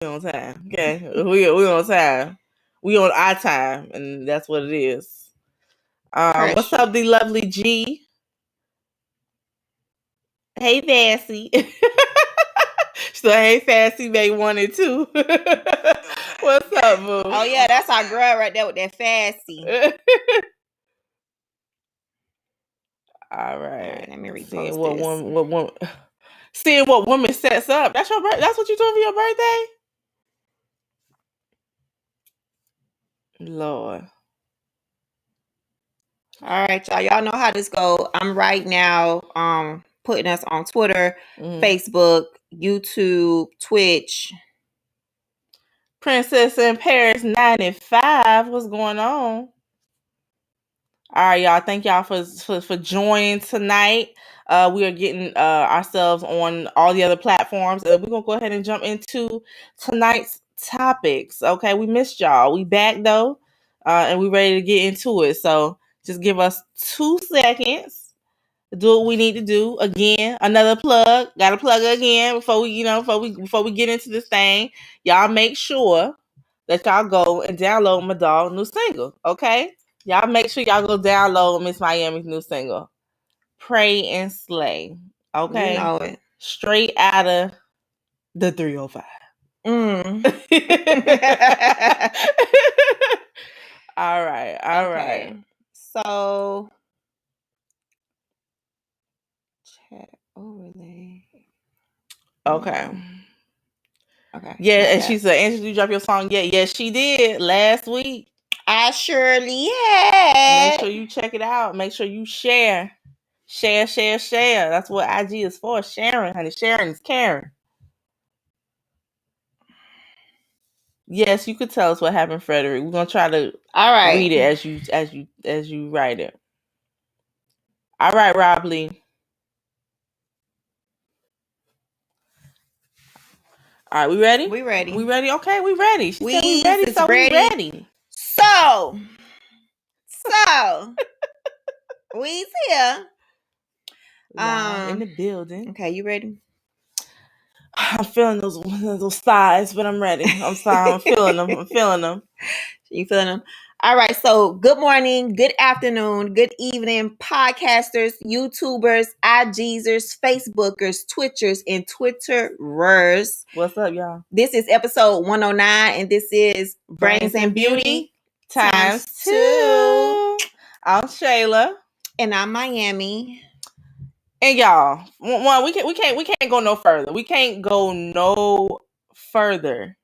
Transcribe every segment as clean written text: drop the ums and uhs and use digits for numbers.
on time. Okay, we on time. We on our time, and that's what it is. What's up, the lovely G? Hey, Vassy. So, hey, Fassy, made 1 and 2. What's up, boo? Oh, yeah, that's our girl right there with that Fassy. All right. Let me repost Seeing what woman sets up. That's your birthday. That's what you're doing for your birthday? Lord. All right, y'all. Y'all know how this go. I'm right now putting us on Twitter, Facebook, YouTube, Twitch. Princess in Paris 95. What's going on? All right, y'all. Thank y'all for joining tonight. We are getting ourselves on all the other platforms. We're gonna go ahead and jump into tonight's topics. Okay, we missed y'all. We back though, and we ready to get into it. So just give us 2 seconds to do what we need to do. Again, another plug. Got to plug again before we get into this thing. Y'all make sure that y'all go and download my dog new single. Okay. Y'all make sure y'all go download Miss Miami's new single, Pray and Slay. Okay? You know it. Straight out of the 305. All right. So, chat overlay. Okay. Yeah, and she said, Angela, did you drop your song yet? Yes, she did last week. I surely had. Make sure you check it out. Make sure you share. Share. That's what IG is for. Sharing, honey. Sharing is caring. Yes, you could tell us what happened, Frederick. We're gonna try to read it as you write it. All right, Rob Lee. All right, we ready? We ready. Okay, we ready. She said we ready, so we ready. So we's here. In the building. Okay, you ready? I'm feeling those thighs, but I'm ready. I'm sorry, I'm feeling them. You feeling them? All right, so good morning, good afternoon, good evening, podcasters, YouTubers, IGers, Facebookers, Twitchers, and Twitterers. What's up, y'all? This is episode 109, and this is Brains and Beauty times 2. I'm Shayla. And I'm Miami. And y'all, we can't go no further. We can't go no further.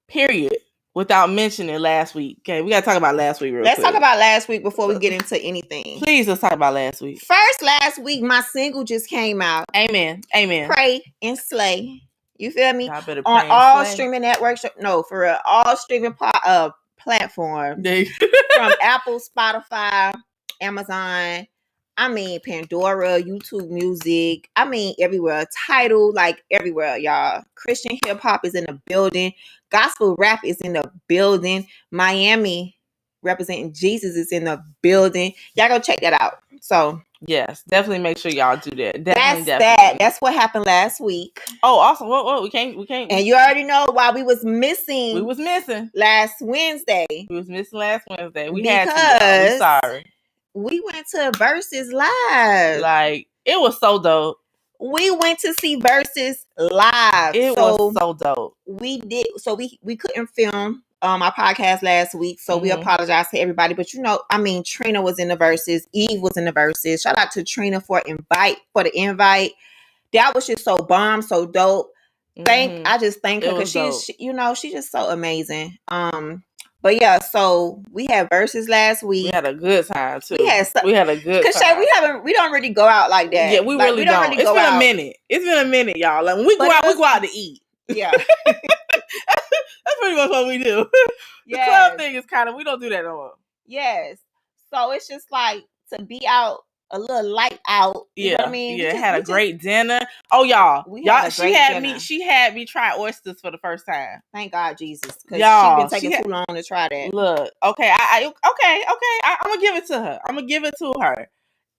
Period. Without mentioning last week. Okay, we gotta talk about last week real quick. Let's talk about last week before we get into anything. Please, let's talk about last week. First, last week, my single just came out. Amen. Pray and Slay. You feel me? On all streaming networks. No, for real. All streaming platforms. From Apple, Spotify, Amazon. I mean, Pandora, YouTube Music. I mean, everywhere. Tidal, like everywhere, y'all. Christian hip hop is in the building. Gospel rap is in the building. Miami representing Jesus is in the building. Y'all go check that out. So yes, definitely make sure y'all do that. Definitely. That's what happened last week. Oh, awesome. What we can't. And you already know why we was missing. We was missing last Wednesday. We had to. I'm sorry. We went to Versus Live. Like, it was so dope. We went to see Versus Live. It was so dope. We did. So we couldn't film our podcast last week. So we apologize to everybody. But Trina was in the Versus. Eve was in the Versus. Shout out to Trina for the invite. That was just so bomb, so dope. I just thank her because she's just so amazing. But yeah, so we had Versus last week. We had a good time too. We had a good time. Because we don't really go out like that. Yeah, we really don't. It's been a minute. It's been a minute, y'all. Like when we go out to eat. Yeah. That's pretty much what we do. The club thing is we don't do that no more. Yes. So it's just like to be out a little light out. You know what I mean? Yeah, had a great dinner. Oh, y'all. She had me try oysters for the first time. Thank God, Jesus. Because she's been taking too long to try that. Look, okay. I'm gonna give it to her.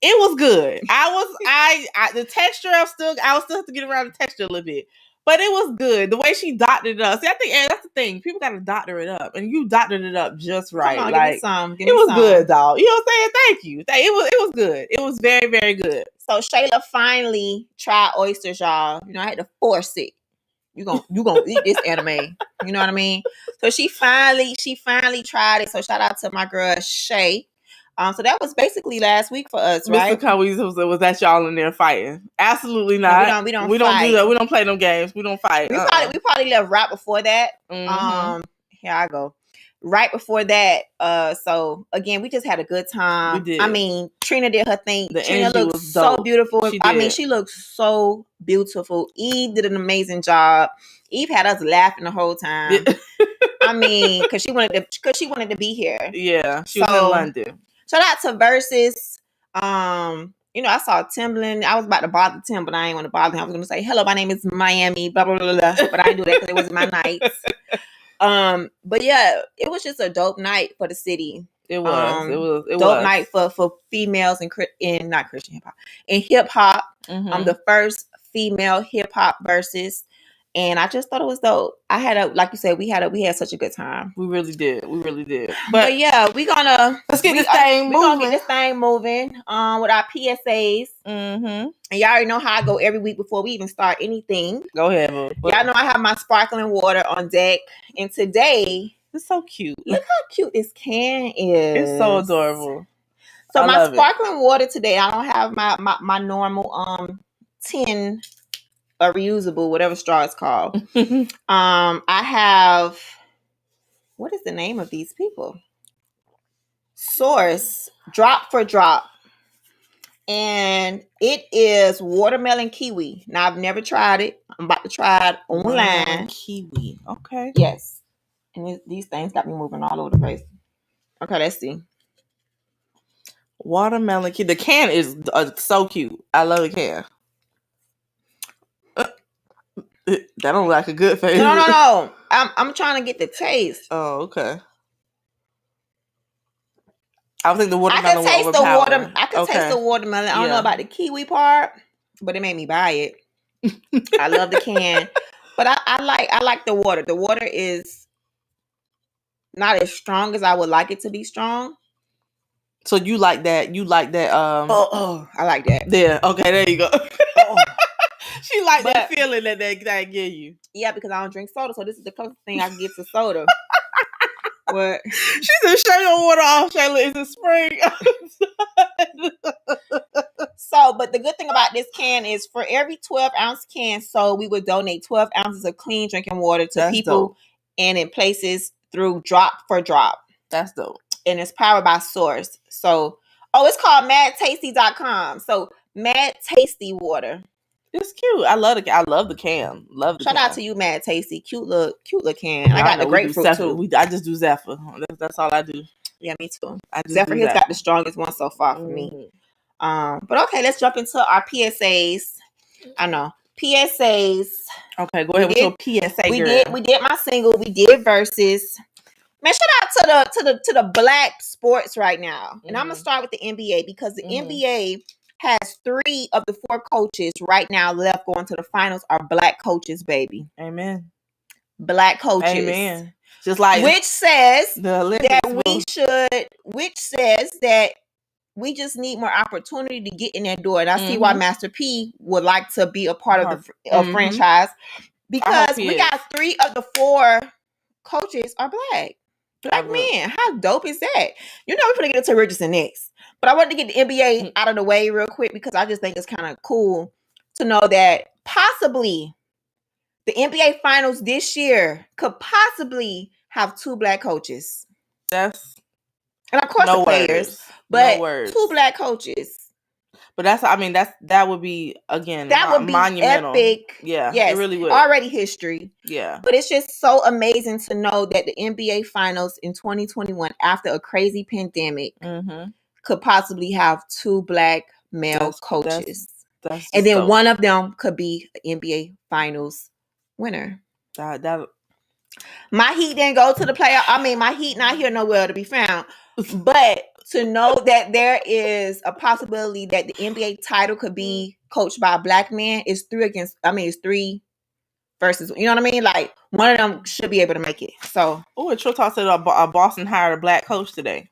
It was good. The texture I still have to get around the texture a little bit. But it was good. The way she doctored it up. See, I think that's the thing. People got to doctor it up. And you doctored it up just right. Come on, like, give me some. It was good, dog. You know what I'm saying? Thank you. It was good. It was very, very good. So Shayla finally tried oysters, y'all. You know, I had to force it. You gonna eat this anime. You know what I mean? So she finally tried it. So shout out to my girl Shay. So that was basically last week for us, right? Mr. Convoz was that y'all in there fighting? Absolutely not. No, we don't do that. We don't play them games. We don't fight. We probably left right before that. Here I go. Right before that. So again, we just had a good time. We did. I mean, Trina did her thing. Trina looked so beautiful. She looked so beautiful. Eve did an amazing job. Eve had us laughing the whole time. I mean, because she wanted to be here. Yeah, she was in London. Shout out to Versus. You know, I saw Timbaland. I was about to bother Tim, but I didn't want to bother him. I was going to say, hello, my name is Miami, blah, blah, blah, blah. But I didn't do that because it wasn't my night. But yeah, it was just a dope night for the city. It was. It dope night for females in not Christian hip hop. In hip hop. The first female hip hop versus. And I just thought it was dope. Like you said, we had such a good time. We really did. But yeah, let's get this thing moving. We're gonna get this thing moving with our PSAs. And y'all already know how I go every week before we even start anything. Go ahead, y'all know I have my sparkling water on deck. And today, it's so cute. Look how cute this can is. It's so adorable. So my sparkling water today, I don't have my normal tin or reusable, whatever straw it's called. I have, what is the name of these people? Source Drop for Drop. And it is watermelon kiwi. Now, I've never tried it. I'm about to try it online. Kiwi. Okay. Yes. And these things got me moving all over the place. Okay, let's see. Watermelon kiwi. The can is so cute. I love the can. That don't look like a good face. No. I'm trying to get the taste. Oh, okay. I think the watermelon. I can taste the watermelon. I don't know about the kiwi part, but it made me buy it. I love the can, but I like the water. The water is not as strong as I would like it to be strong. So you like that? I like that. Yeah. Okay. There you go. She like that feeling that give you. Yeah, because I don't drink soda, so this is the closest thing I can get to soda. What? She said, "Shut your water off, Shayla. It's a spring." So, but the good thing about this can is for every 12-ounce can, so we would donate 12 ounces of clean drinking water to people dope. And in places through Drop for Drop. That's dope. And it's powered by Source. So, it's called madtasty.com. So, Mad Tasty water. It's cute. I love the can. Shout out to you, Mad Tasty. Cute little can. I got the grapefruit too. I just do Zephyr. That's all I do. Yeah, me too. Zephyr has got the strongest one so far for me. But okay, let's jump into our PSAs. I know PSAs. Okay, go ahead with your PSA. We did my single. We did verses. Man, shout out to the black sports right now. And I'm gonna start with the NBA because the NBA has 3 of the 4 coaches right now left going to the finals are black coaches, baby. Amen. Black coaches. Amen. Just like which says that we just need more opportunity to get in that door. And I see why Master P would like to be a part of the franchise because we got 3 of the 4 coaches are black. Black men. How dope is that? You know, we're going to get into Richardson next. But I wanted to get the NBA out of the way real quick because I just think it's kind of cool to know that possibly the NBA Finals this year could possibly have 2 black coaches. And of course the players, but 2 black coaches. But that would be again would be monumental. Epic. Yeah, yes, it really would. Already history. Yeah. But it's just so amazing to know that the NBA Finals in 2021, after a crazy pandemic, could possibly have 2 black male coaches. That's and then one of them could be an NBA Finals winner. My Heat didn't go to the playoff. I mean, my Heat not here nowhere to be found. But to know that there is a possibility that the NBA title could be coached by a black man is 3 for versus, you know what I mean? Like, one of them should be able to make it. So, and Trill Talk said Boston hired a black coach today.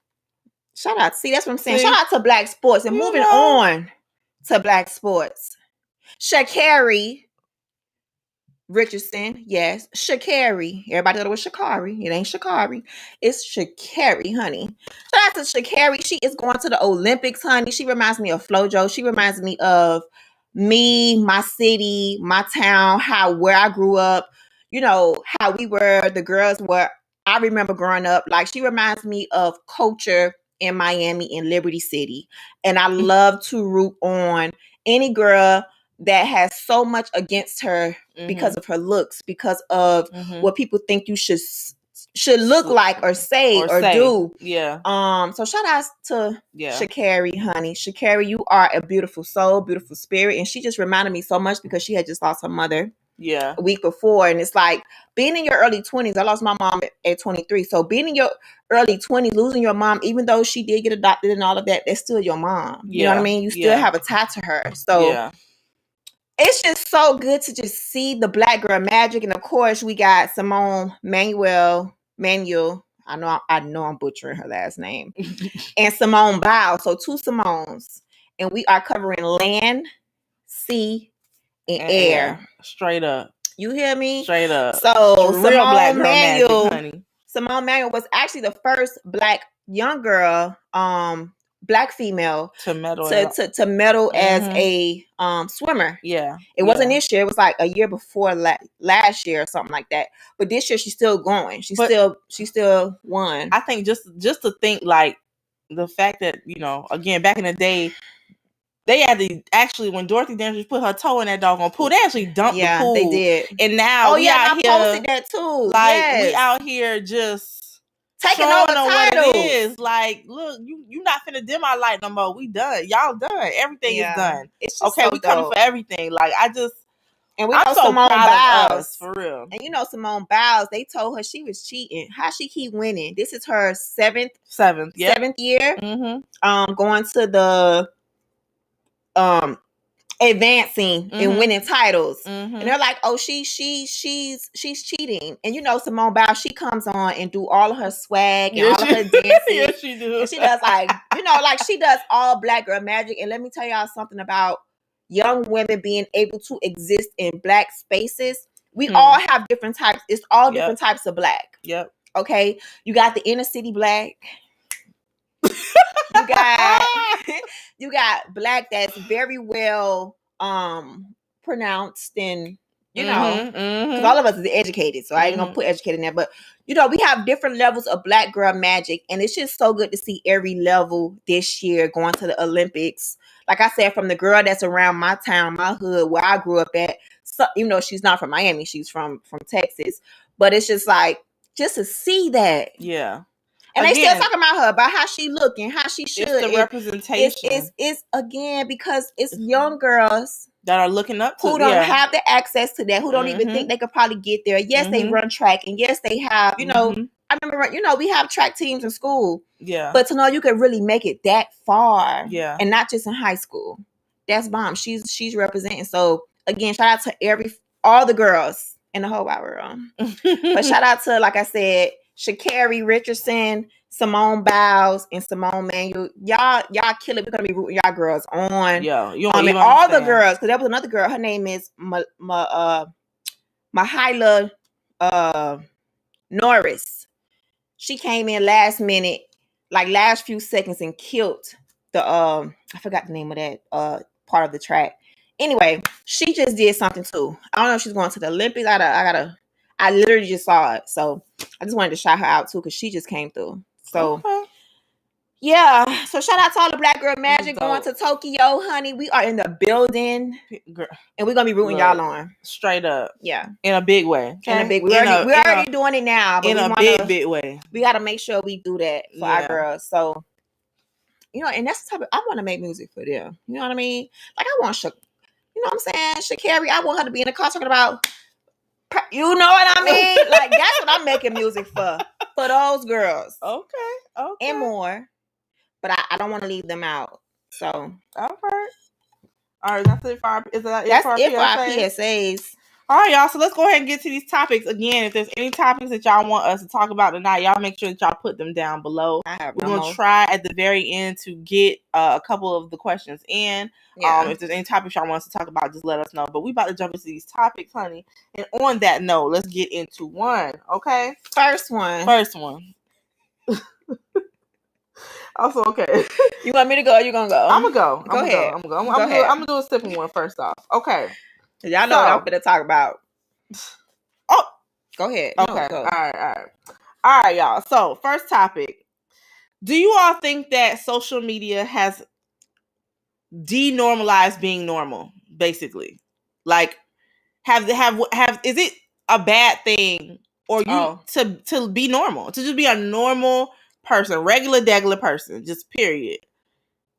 Shout out. See, that's what I'm saying. Shout out to black sports. And moving on to black sports. Sha'Carri Richardson. Yes. Sha'Carri. Everybody thought it was Sha'Carri. It ain't Sha'Carri. It's Sha'Carri, honey. Shout out to Sha'Carri. She is going to the Olympics, honey. She reminds me of FloJo. She reminds me of me, my city, my town, where I grew up, you know, how we were, the girls were. I remember growing up. Like, she reminds me of culture in Miami, in Liberty City. And I love to root on any girl that has so much against her because of her looks, because of what people think you should look like or say or do. Yeah. So shout out to Sha'Carri, honey. Sha'Carri, you are a beautiful soul, beautiful spirit. And she just reminded me so much because she had just lost her mother. Yeah. A week before. And it's like being in your early 20s. I lost my mom at 23. So being in your early 20s, losing your mom, even though she did get adopted and all of that, that's still your mom. You know what I mean? You still have a tie to her. So it's just so good to just see the black girl magic. And of course, we got Simone Manuel. I know I'm butchering her last name. And Simone Biles. So 2 Simones. And we are covering land, sea, and air. Straight up. You hear me? Straight up. So real black girl magic, honey. Simone Manuel was actually the first black young girl, black female to medal as a swimmer. Yeah. It wasn't this year. It was like a year before last year or something like that. But this year she's still going. She still won. I think just to think, like, the fact that, you know, again, back in the day, they had to actually, when Dorothy Dandridge put her toe in that doggone pool, they actually dumped the pool. They did. And now I posted that too. Like, we out here just taking over titles. What it is. Like, look, you not finna dim our light no more. We done. Y'all done. Everything is done. It's just we coming for everything. Like, and we know Simone Biles, for real. And you know Simone Biles, they told her she was cheating. How she keep winning? This is her seventh year. Going to the advancing and winning titles. And they're like, oh, she's cheating. And you know Simone Biles, she comes on and do all of her swag and all of her dances. Yes, she do. And she does, like, you know, like, she does all black girl magic. And let me tell y'all something about young women being able to exist in black spaces. We all have different types. It's all different types of black. Yep. Okay. You got the inner city black. You got black that's very well pronounced, and you know, because all of us is educated, so I ain't gonna put educated in there. But you know, we have different levels of black girl magic, and it's just so good to see every level this year going to the Olympics. Like I said, from the girl that's around my town, my hood, where I grew up at. So, even though she's not from Miami, she's from Texas. But it's just like, just to see that. Yeah. And again, they still talking about her, about how she looking, how she should. It's the representation. It's again, because it's young girls that are looking up to, who don't have the access to that, who don't even think they could probably get there. Yes, they run track, and yes, they have, you know, I remember, you know, we have track teams in school. Yeah. But to know you could really make it that far. Yeah. And not just in high school. That's bomb. She's representing. So again, shout out to all the girls in the whole wide world. But shout out to, like I said, Sha'Carri Richardson, Simone Biles, and Simone Manuel. Y'all kill it. We're gonna be rooting y'all girls on. Yeah, you don't even all the girls, because there was another girl. Her name is Mahyla Norris. She came in last minute, like last few seconds, and killed the I forgot the name of that part of the track. Anyway, she just did something too. I don't know if she's going to the Olympics. I literally just saw it, so I just wanted to shout her out too, because she just came through. So yeah, so shout out to all the black girl magic going to Tokyo, honey. We are in the building, and we're gonna be rooting y'all on straight up. Yeah, in a big way. Okay? In a big way. We're already doing it now, but in a big way. We got to make sure we do that for our girls. So you know, and that's the type of, I want to make music for them. You know what I mean? Like, I want you know what I'm saying? Sha'Carri, I want her to be in the car talking about. You know what I mean? Like, that's what I'm making music for those girls. Okay. And more. But I don't want to leave them out. So. All right. That's it for our, is that it for our PSAs? All right, y'all. So let's go ahead and get to these topics. Again, if there's any topics that y'all want us to talk about tonight, y'all make sure that y'all put them down below. We're going to try at the very end to get a couple of the questions in. Yeah. If there's any topics y'all want us to talk about, just let us know. But we about to jump into these topics, honey. And on that note, let's get into one. Okay? First one. Also, okay. You want me to go or you going to go? I'm going to go. Go ahead. I'm going to do a simple one first off. Okay. Y'all know what I'm going to talk about. Oh. Go ahead. Okay. No, All right, y'all. So, first topic. Do you all think that social media has denormalized being normal, basically? Like, is it a bad thing or to be normal, to just be a normal person, regular-degular person, just period?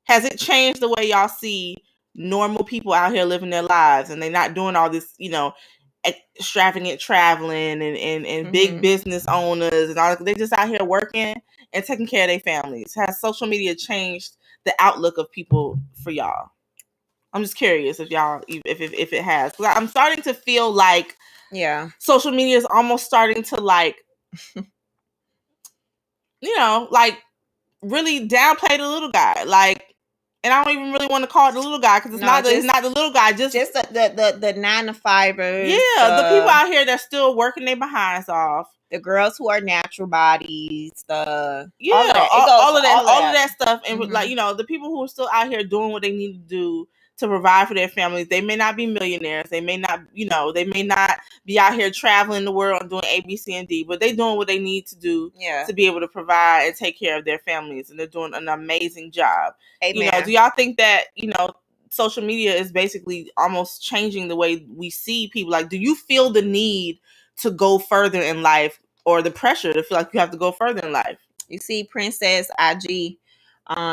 Has it changed the way y'all see normal people out here living their lives and they're not doing all this, extravagant traveling and big business owners and all? They're just out here working and taking care of their families. Has social media changed the outlook of people for y'all? I'm just curious if y'all, if it has. I'm starting to feel like social media is almost starting to really downplay the little guy. And I don't even really want to call it the little guy because it's not the little guy. Just the 9-to-5ers. Yeah, the people out here that's still working their behinds off. The girls who are natural bodies. All of that stuff. And the people who are still out here doing what they need to do to provide for their families. They may not be millionaires. They may not, they may not be out here traveling the world and doing A, B, C, and D, but they're doing what they need to do to be able to provide and take care of their families. And they're doing an amazing job. Amen. Do y'all think that, social media is basically almost changing the way we see people? Like, do you feel the need to go further in life or the pressure to feel like you have to go further in life? You see Princess IG.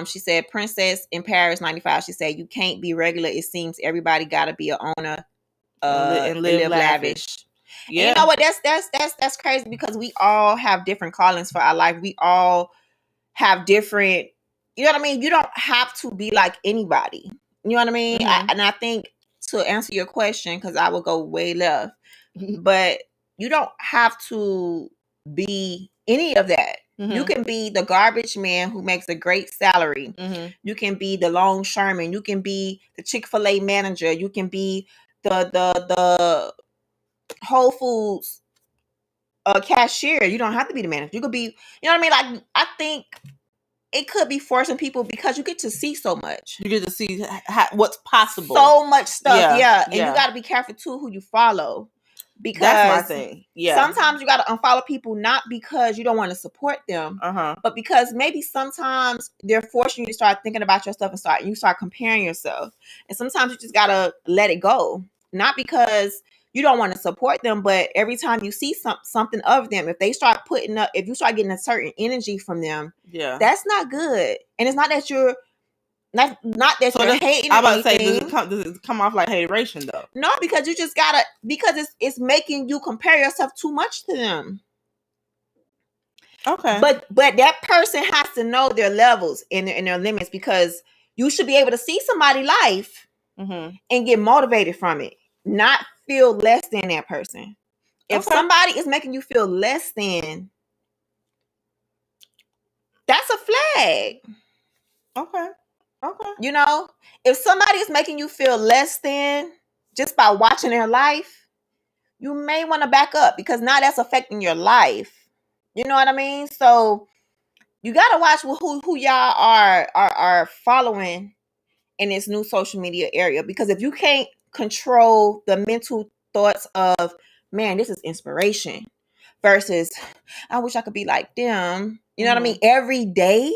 She said, Princess in Paris 95. She said, you can't be regular. It seems everybody got to be an owner and live lavish. Yeah. And you know what? That's crazy because we all have different callings for our life. We all have different, you know what I mean? You don't have to be like anybody. You know what I mean? And I think to answer your question, because I will go way left, but you don't have to be any of that. You can be the garbage man who makes a great salary. You can be the longshoreman. You can be the Chick-fil-A manager. You can be the Whole Foods cashier. You don't have to be the manager. You could be, you know what I mean? Like, I think it could be forcing people because you get to see so much. You get to see what's possible. So much stuff. Yeah. And you got to be careful too who you follow. Because that's my thing. Yeah. Sometimes you got to unfollow people not because you don't want to support them, but because maybe sometimes they're forcing you to start thinking about your stuff and you start comparing yourself. And sometimes you just got to let it go. Not because you don't want to support them, but every time you see something of them, if they start if you start getting a certain energy from them, that's not good. And it's not that you're not that you're hating. I'm about to say, does it come off like hateration though? No, because you just gotta, because it's making you compare yourself too much to them. Okay. But that person has to know their levels and their limits, because you should be able to see somebody's life and get motivated from it, not feel less than that person. If somebody is making you feel less than, that's a flag. Okay. If somebody is making you feel less than just by watching their life, you may want to back up, because now that's affecting your life. You know what I mean? So you got to watch who y'all are following in this new social media area, because if you can't control the mental thoughts of, man, this is inspiration versus I wish I could be like them. You know what I mean? Every day.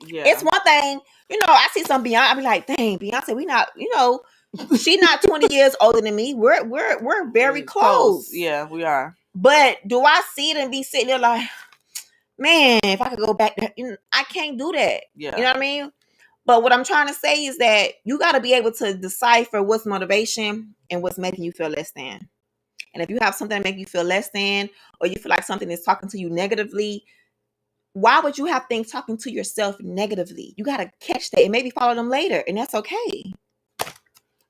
Yeah. It's one thing, I see some Beyonce, I be like, dang, Beyonce, we not, she not 20 years older than me. We're very close. Yeah, we are. But do I see it and be sitting there like, man, if I could go back there, I can't do that. Yeah. You know what I mean? But what I'm trying to say is that you got to be able to decipher what's motivation and what's making you feel less than. And if you have something that make you feel less than, or you feel like something is talking to you negatively, why would you have things talking to yourself negatively? You got to catch that and maybe follow them later. And that's okay.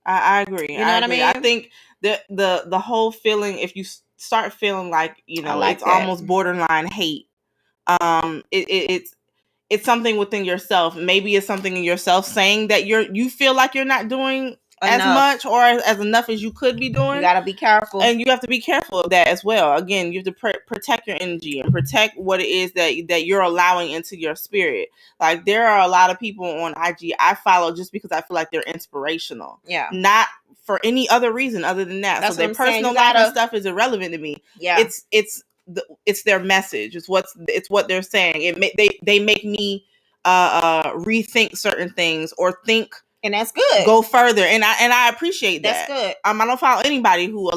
I agree. You know what I mean? I think the whole feeling, if you start feeling like, it's almost borderline hate, it's something within yourself. Maybe it's something in yourself saying that you feel like you're not doing as much or as enough as you could be doing. You gotta be careful, and you have to be careful of that as well. Again, you have to protect your energy and protect what it is that you're allowing into your spirit. Like, there are a lot of people on IG I follow just because I feel like they're inspirational. Yeah, not for any other reason other than that. That's so their personal life and stuff is irrelevant to me. Yeah, it's their message. It's what they're saying. They make me rethink certain things or think, and that's good. Go further, and I appreciate that. That's good. I don't follow anybody who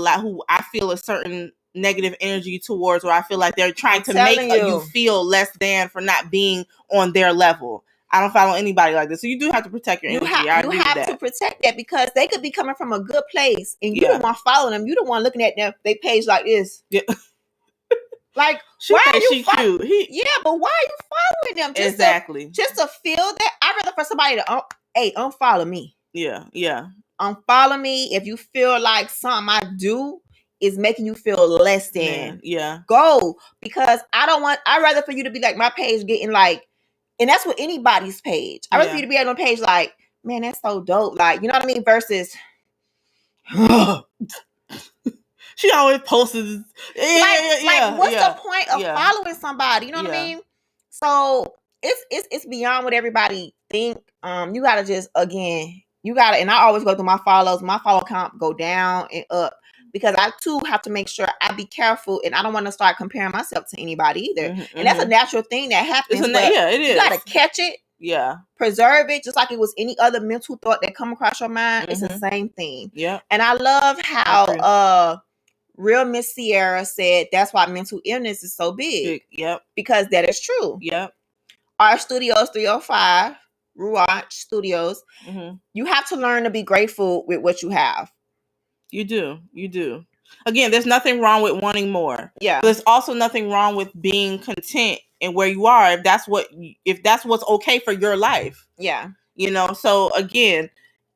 I feel a certain negative energy towards, or I feel like they're trying to make you feel less than for not being on their level. I don't follow anybody like this. So you do have to protect your energy. You have to protect that, because they could be coming from a good place, and you don't want to follow them. You don't want looking at their page like this. Yeah. Like, why are you cute? Yeah, but why are you following them? Just to feel that? I'd rather for somebody to unfollow me. Yeah. Unfollow me if you feel like something I do is making you feel less than. Man, yeah. Go, because I'd rather for you to be like my page getting like, and that's with anybody's page. I'd rather for you to be on a page like, man, that's so dope. Like, you know what I mean? Versus she always posts what's the point of following somebody? You know what I mean? So it's beyond what everybody think. You gotta just, again, and I always go through my follows. My follow count go down and up, because I too have to make sure I be careful, and I don't want to start comparing myself to anybody either. And that's a natural thing that happens. It is. You gotta catch it. Yeah. Preserve it, just like it was any other mental thought that come across your mind. It's the same thing. Yeah. And I love how Real Miss Sierra said that's why mental illness is so big. Yep. Because that is true. Yep. Our Studios 305, Ruach Studios, you have to learn to be grateful with what you have. You do. Again, there's nothing wrong with wanting more. Yeah. But there's also nothing wrong with being content in where you are, if that's what's okay for your life. Yeah. So again,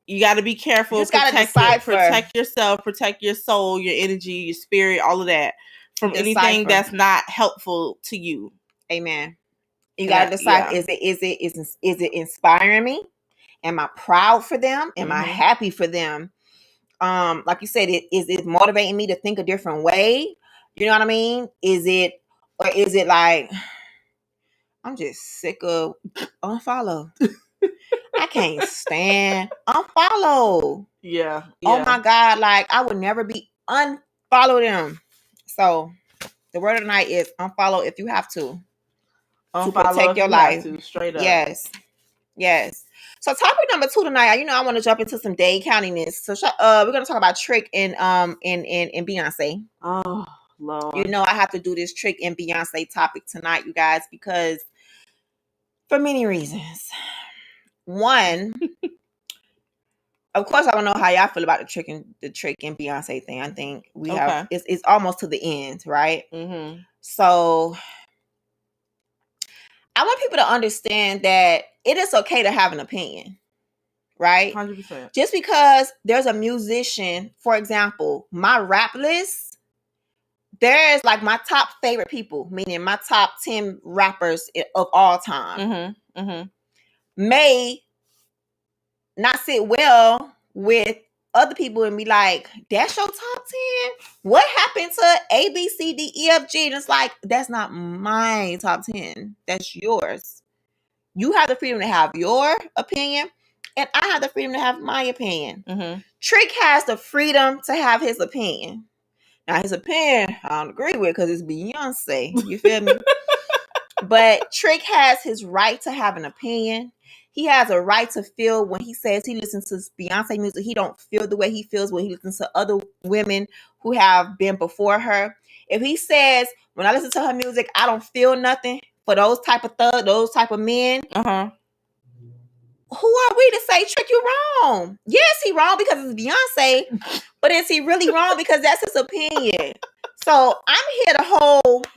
you got to be careful. You just got to decipher. Protect yourself, protect your soul, your energy, your spirit, all of that from anything that's not helpful to you. Amen. You got to decide, is it inspiring me? Am I proud for them? Am I happy for them? Like you said, is it motivating me to think a different way? You know what I mean? Is it like, I'm just sick of unfollow. I can't stand unfollow. Yeah. Oh my God. Like, I would never be unfollow them. So the word of the night is unfollow if you have to. To protect your life. Straight up. Yes. So topic number 2 tonight, I want to jump into some Dade County-ness. So we're going to talk about Trick and Beyonce. Oh, Lord. I have to do this Trick and Beyonce topic tonight, you guys, because for many reasons. One, of course, I don't know how y'all feel about the Trick and Beyonce thing. I think we have it's almost to the end, right? So I want people to understand that it is okay to have an opinion, right? 100%. Just because there's a musician, for example, my rap list, there's like my top favorite people, meaning my top 10 rappers of all time, may not sit well with other people and be like, that's your top 10? What happened to A, B, C, D, E, F, G? And it's like, that's not my top 10. That's yours. You have the freedom to have your opinion, and I have the freedom to have my opinion. Trick has the freedom to have his opinion. Now, his opinion, I don't agree with, because it's Beyonce. You feel me? But Trick has his right to have an opinion. He has a right to feel when he says he listens to Beyonce music. He don't feel the way he feels when he listens to other women who have been before her. If he says, when I listen to her music, I don't feel nothing for those type of thugs, those type of men, who are we to say, Trick, you wrong? Yes, he wrong because it's Beyonce, but is he really wrong because that's his opinion? So I'm here to hold,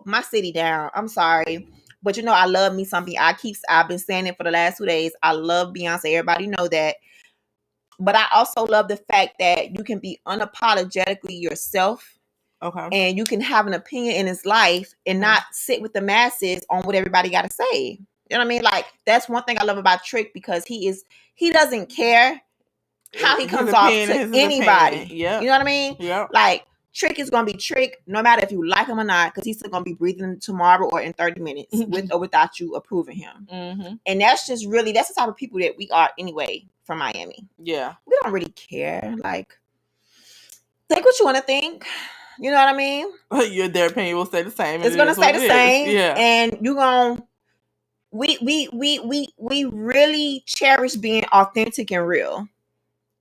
my city down. I'm sorry. But I love me something. I've been saying it for the last 2 days. I love Beyonce. Everybody know that. But I also love the fact that you can be unapologetically yourself. Okay. And you can have an opinion in his life and not sit with the masses on what everybody got to say. You know what I mean? Like, that's one thing I love about Trick, because he doesn't care how he comes off to anybody. Yeah. You know what I mean? Yeah. Like, Trick is going to be Trick no matter if you like him or not, because he's still going to be breathing tomorrow or in 30 minutes with or without you approving him. Mm-hmm. And that's just really, that's the type of people that we are anyway from Miami. Yeah. We don't really care. Like, think what you want to think. You know what I mean? Their opinion will stay the same. It's gonna stay the same. Yeah. And you gonna we really cherish being authentic and real.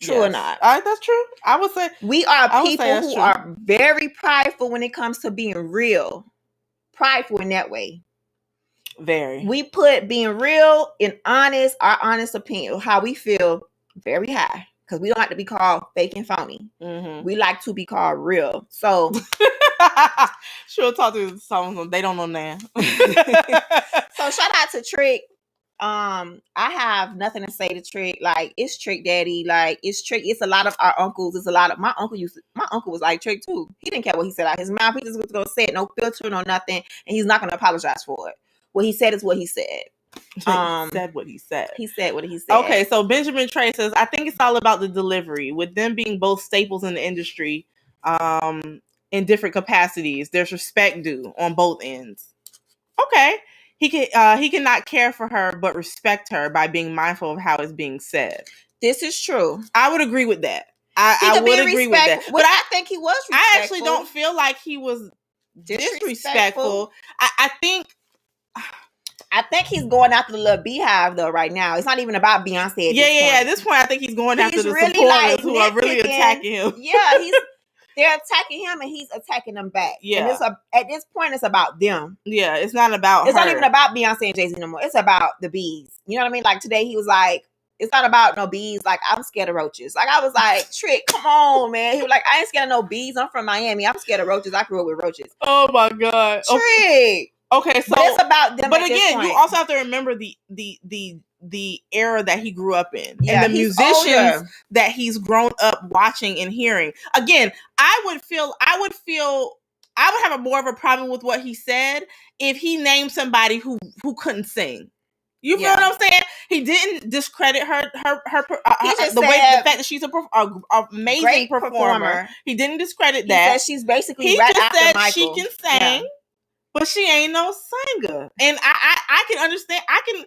True or not? That's true. I would say we are people who are very prideful when it comes to being real. Prideful in that way. Very. We put being real and honest, our honest opinion, how we feel, very high. Because we don't like to be called fake and phony. Mm-hmm. We like to be called real. So she'll talk to someone they don't know now. So shout out to Trick. I have nothing to say to Trick. Like, it's Trick Daddy. Like, it's Trick. It's a lot of our uncles. It's a lot of my uncle was like Trick too. He didn't care what he said out his mouth. He just was gonna say it, no filter, no nothing, and he's not gonna apologize for it. What he said is what he said. He said what he said. He said what he said. Okay, so Benjamin Trey says, I think it's all about the delivery. With them being both staples in the industry, in different capacities, there's respect due on both ends. Okay. He cannot care for her but respect her by being mindful of how it's being said. This is true. I would agree with that. I would agree with that. But I think he was respectful. I actually don't feel like he was disrespectful. I think he's going after the little beehive though right now. It's not even about Beyonce at this point. At this point I think he's going after the really supporters who are really attacking him. Yeah, they're attacking him and he's attacking them back. Yeah. And at this point, it's about them. Yeah, it's not about It's not even about Beyonce and Jay-Z no more. It's about the bees. You know what I mean? Like, today he was like, it's not about no bees. Like, I'm scared of roaches. Like, I was like, Trick, come on, man. He was like, I ain't scared of no bees. I'm from Miami. I'm scared of roaches. I grew up with roaches. Oh, my God. Trick. Okay, so. But it's about them. But again, you also have to remember the era that he grew up in, and the musicians that he's grown up watching and hearing. Again, I would have more of a problem with what he said if he named somebody who couldn't sing. You feel what I'm saying? He didn't discredit her the fact that she's a amazing performer. He didn't discredit that. He said she's basically he right just after said Michael. She can sing. Yeah. But she ain't no singer. And I can understand. I can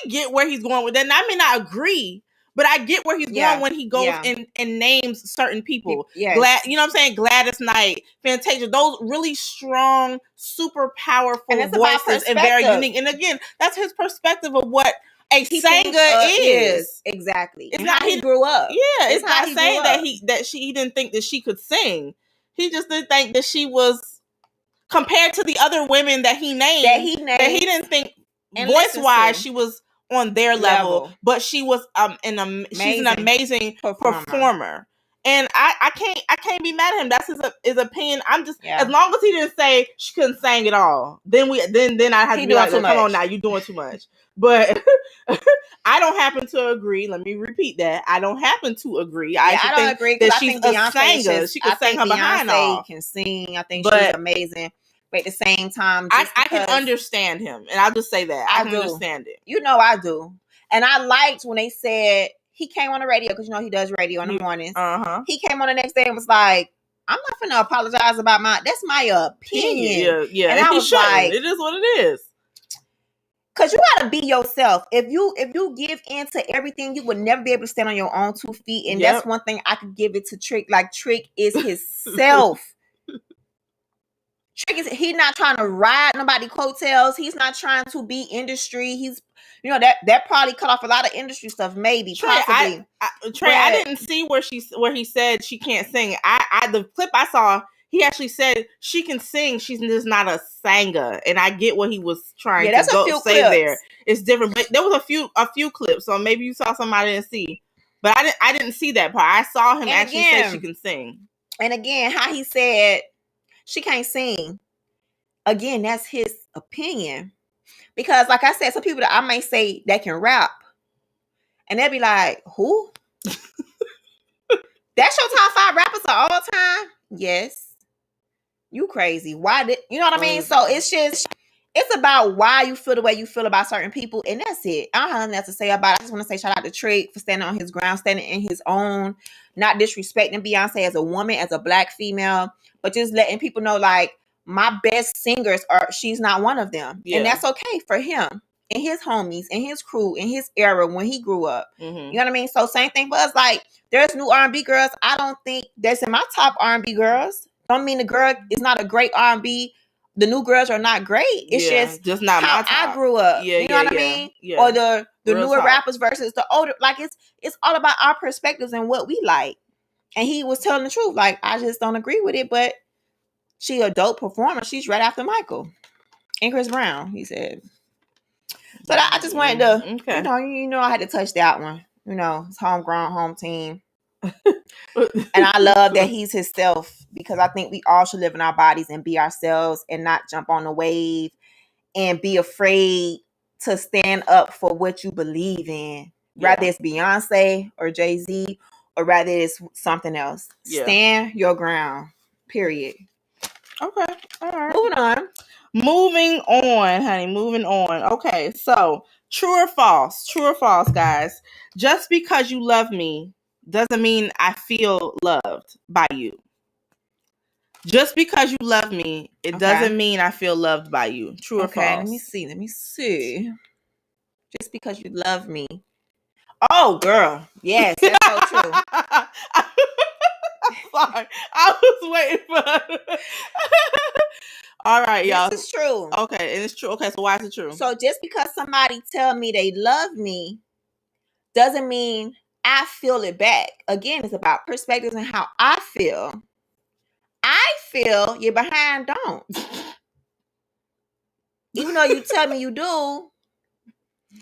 get where he's going with that. And I may not agree, but I get where he's going when he goes and names certain people. Yes. You know what I'm saying? Gladys Knight, Fantasia, those really strong, super powerful voices and very unique. And again, that's his perspective of what a singer is. Exactly. It's not he grew up. Yeah, it's not saying that he didn't think that she could sing. He just didn't think that she was, compared to the other women that he named, that he didn't think voice-wise she was on their level, but she was she's an amazing performer. And I can't be mad at him. That's his opinion. I'm just as long as he didn't say she couldn't sing at all, then I have to be like, come on now, you're doing too much. But I don't happen to agree. Let me repeat that. I don't happen to agree. I don't agree that she's a singer. She can sing her behind off. Can sing. I think she's amazing. But at the same time, I can understand him, and I'll just say that I can understand it. You know, I do. And I liked when they said he came on the radio, because you know he does radio in the mornings. He came on the next day and was like, I'm not finna apologize about that's my opinion. Yeah. And I was like, it is what it is. Cause you gotta be yourself. If you give in to everything, you would never be able to stand on your own 2 feet. And that's one thing I could give it to Trick. Like, Trick is his self. Trick he's not trying to ride nobody coattails. He's not trying to be industry. He's, you know, that probably cut off a lot of industry stuff. Maybe, possibly. I didn't see where he said she can't sing. The clip I saw, he actually said she can sing. She's just not a singer, and I get what he was trying to say there. It's different, but there was a few clips, so maybe you saw something I didn't see. But I didn't see that part. I saw him actually say she can sing. And again, how he said she can't sing. Again, that's his opinion. Because like I said, some people that I may say that can rap, and they'll be like, who? That's your top 5 rappers of all time? Yes. You crazy. Why did you know what I mean? So it's about why you feel the way you feel about certain people, and that's it. I don't have nothing else to say about it. I just want to say shout out to Trick for standing on his ground, standing in his own, not disrespecting Beyonce as a woman, as a black female, but just letting people know, like, my best singers she's not one of them. Yeah. And that's okay for him and his homies and his crew in his era when he grew up. Mm-hmm. You know what I mean? So same thing for us. Like, there's new R&B girls. I don't think that's in my top R&B girls. Don't mean the girl is not a great R&B. The new girls are not great. It's just not how my top. I grew up. Yeah, you know what I mean? Yeah. Or the newer top rappers versus the older. Like, it's all about our perspectives and what we like. And he was telling the truth. Like, I just don't agree with it, but she a dope performer. She's right after Michael and Chris Brown, he said. So I just wanted to, you know, I had to touch that one. You know, it's homegrown, home team. And I love that he's himself, because I think we all should live in our bodies and be ourselves and not jump on the wave and be afraid to stand up for what you believe in. Rather it's Beyonce or Jay-Z or rather it's something else. Yeah. Stand your ground. Period. Okay. All right. Moving on, honey. Moving on. Okay. So, true or false? True or false, guys? Just because you love me doesn't mean I feel loved by you. Just because you love me, it doesn't mean I feel loved by you. True or false? Let me see. Just because you love me. Oh, girl. Yes, that's so true. Sorry. I was waiting for All right, y'all. This is true. Okay, and it's true. Okay, so why is it true? So just because somebody tell me they love me doesn't mean I feel it back. Again, it's about perspectives and how I feel. I feel your behind don't. Even though you tell me you do,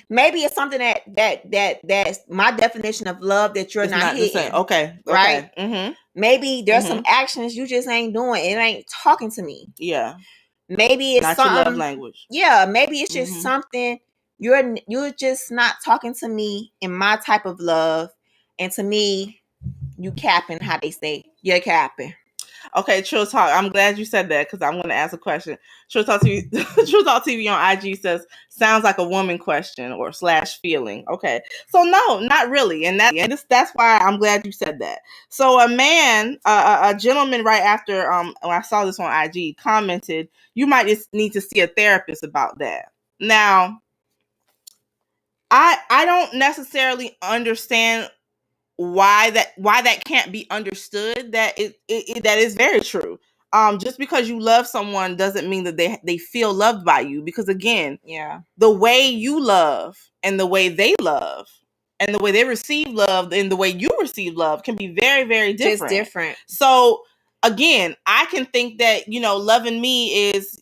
maybe it's something that's my definition of love that you're not hitting. Okay. Right? Mm-hmm. Maybe there's some actions you just ain't doing. It ain't talking to me. Yeah. Maybe it's not something, your love language. Yeah. Maybe it's just something you're just not talking to me in my type of love. And to me, you capping, how they say. You're capping. Okay, Trill Talk. I'm glad you said that because I'm going to ask a question. Trill Talk TV, Trill Talk TV on IG says, sounds like a woman question or / feeling. Okay, so no, not really, and that's why I'm glad you said that. So a man, a gentleman, right after when I saw this on IG, commented, "You might just need to see a therapist about that." Now, I don't necessarily understand why that can't be understood. That that is very true. Just because you love someone doesn't mean that they feel loved by you, because again, the way you love and the way they love and the way they receive love and the way you receive love can be very, very different. Just different. So again, I can think that, loving me is,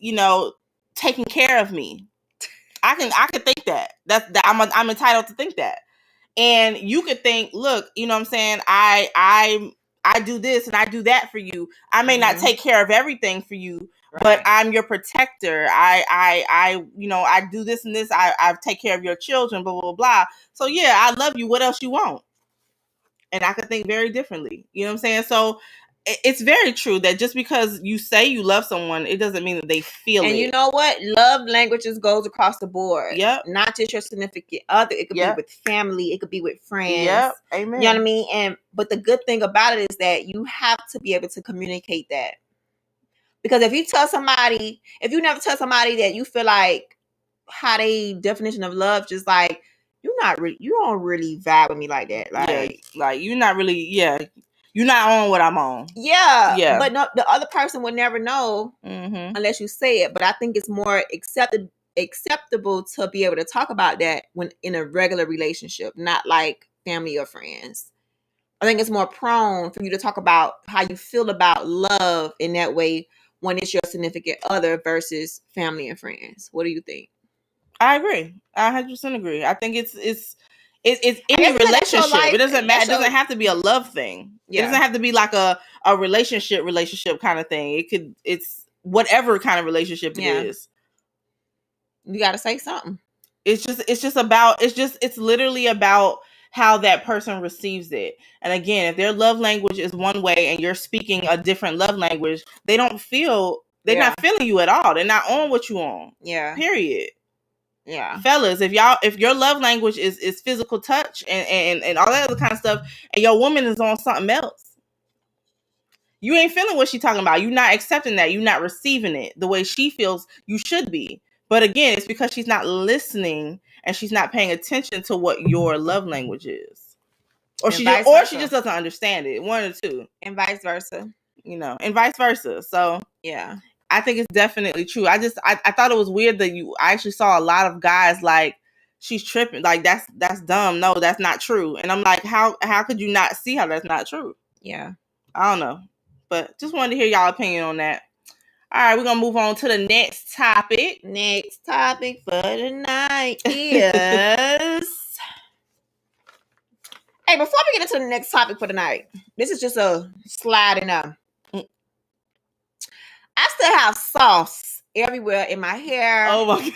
taking care of me. I can think that. I'm entitled to think that. And you could think, look, you know what I'm saying? I do this and I do that for you. I may not take care of everything for you, but I'm your protector. I do this and this. I take care of your children, blah, blah, blah. So yeah, I love you. What else you want? And I could think very differently. You know what I'm saying? So it's very true that just because you say you love someone, it doesn't mean that they feel it. And you know what? Love languages goes across the board. Yep. Not just your significant other. It could be with family. It could be with friends. Yep. Amen. You know what I mean? But the good thing about it is that you have to be able to communicate that. Because if you never tell somebody that you feel like how they definition of love, just like, you don't really vibe with me like that. Like you're not really, you're not on what I'm on. Yeah. But no, the other person would never know unless you say it. But I think it's more acceptable to be able to talk about that when in a regular relationship, not like family or friends. I think it's more prone for you to talk about how you feel about love in that way when it's your significant other versus family and friends. What do you think? I agree. I 100% agree. I think it's any relationship. It doesn't matter. It doesn't have to be a love thing. Yeah. It doesn't have to be like a relationship kind of thing. It's whatever kind of relationship it is. You got to say something. It's literally about how that person receives it. And again, if their love language is one way and you're speaking a different love language, they're not feeling you at all. They're not on what you on. Yeah. Period. Yeah. Fellas, if your love language is physical touch and all that other kind of stuff, and your woman is on something else, you ain't feeling what she's talking about. You're not accepting that. You're not receiving it the way she feels you should be. But again, it's because she's not listening and she's not paying attention to what your love language is. Or she just doesn't understand it. One or two. And vice versa. And vice versa. So yeah. I think it's definitely true. I thought it was weird that I actually saw a lot of guys like, she's tripping. Like, that's dumb. No, that's not true. And I'm like, how could you not see how that's not true? Yeah. I don't know. But just wanted to hear y'all opinion on that. All right, we're going to move on to the next topic. Next topic for tonight is... Hey, before we get into the next topic for tonight, this is just a sliding up. I still have sauce everywhere in my hair. Oh my God.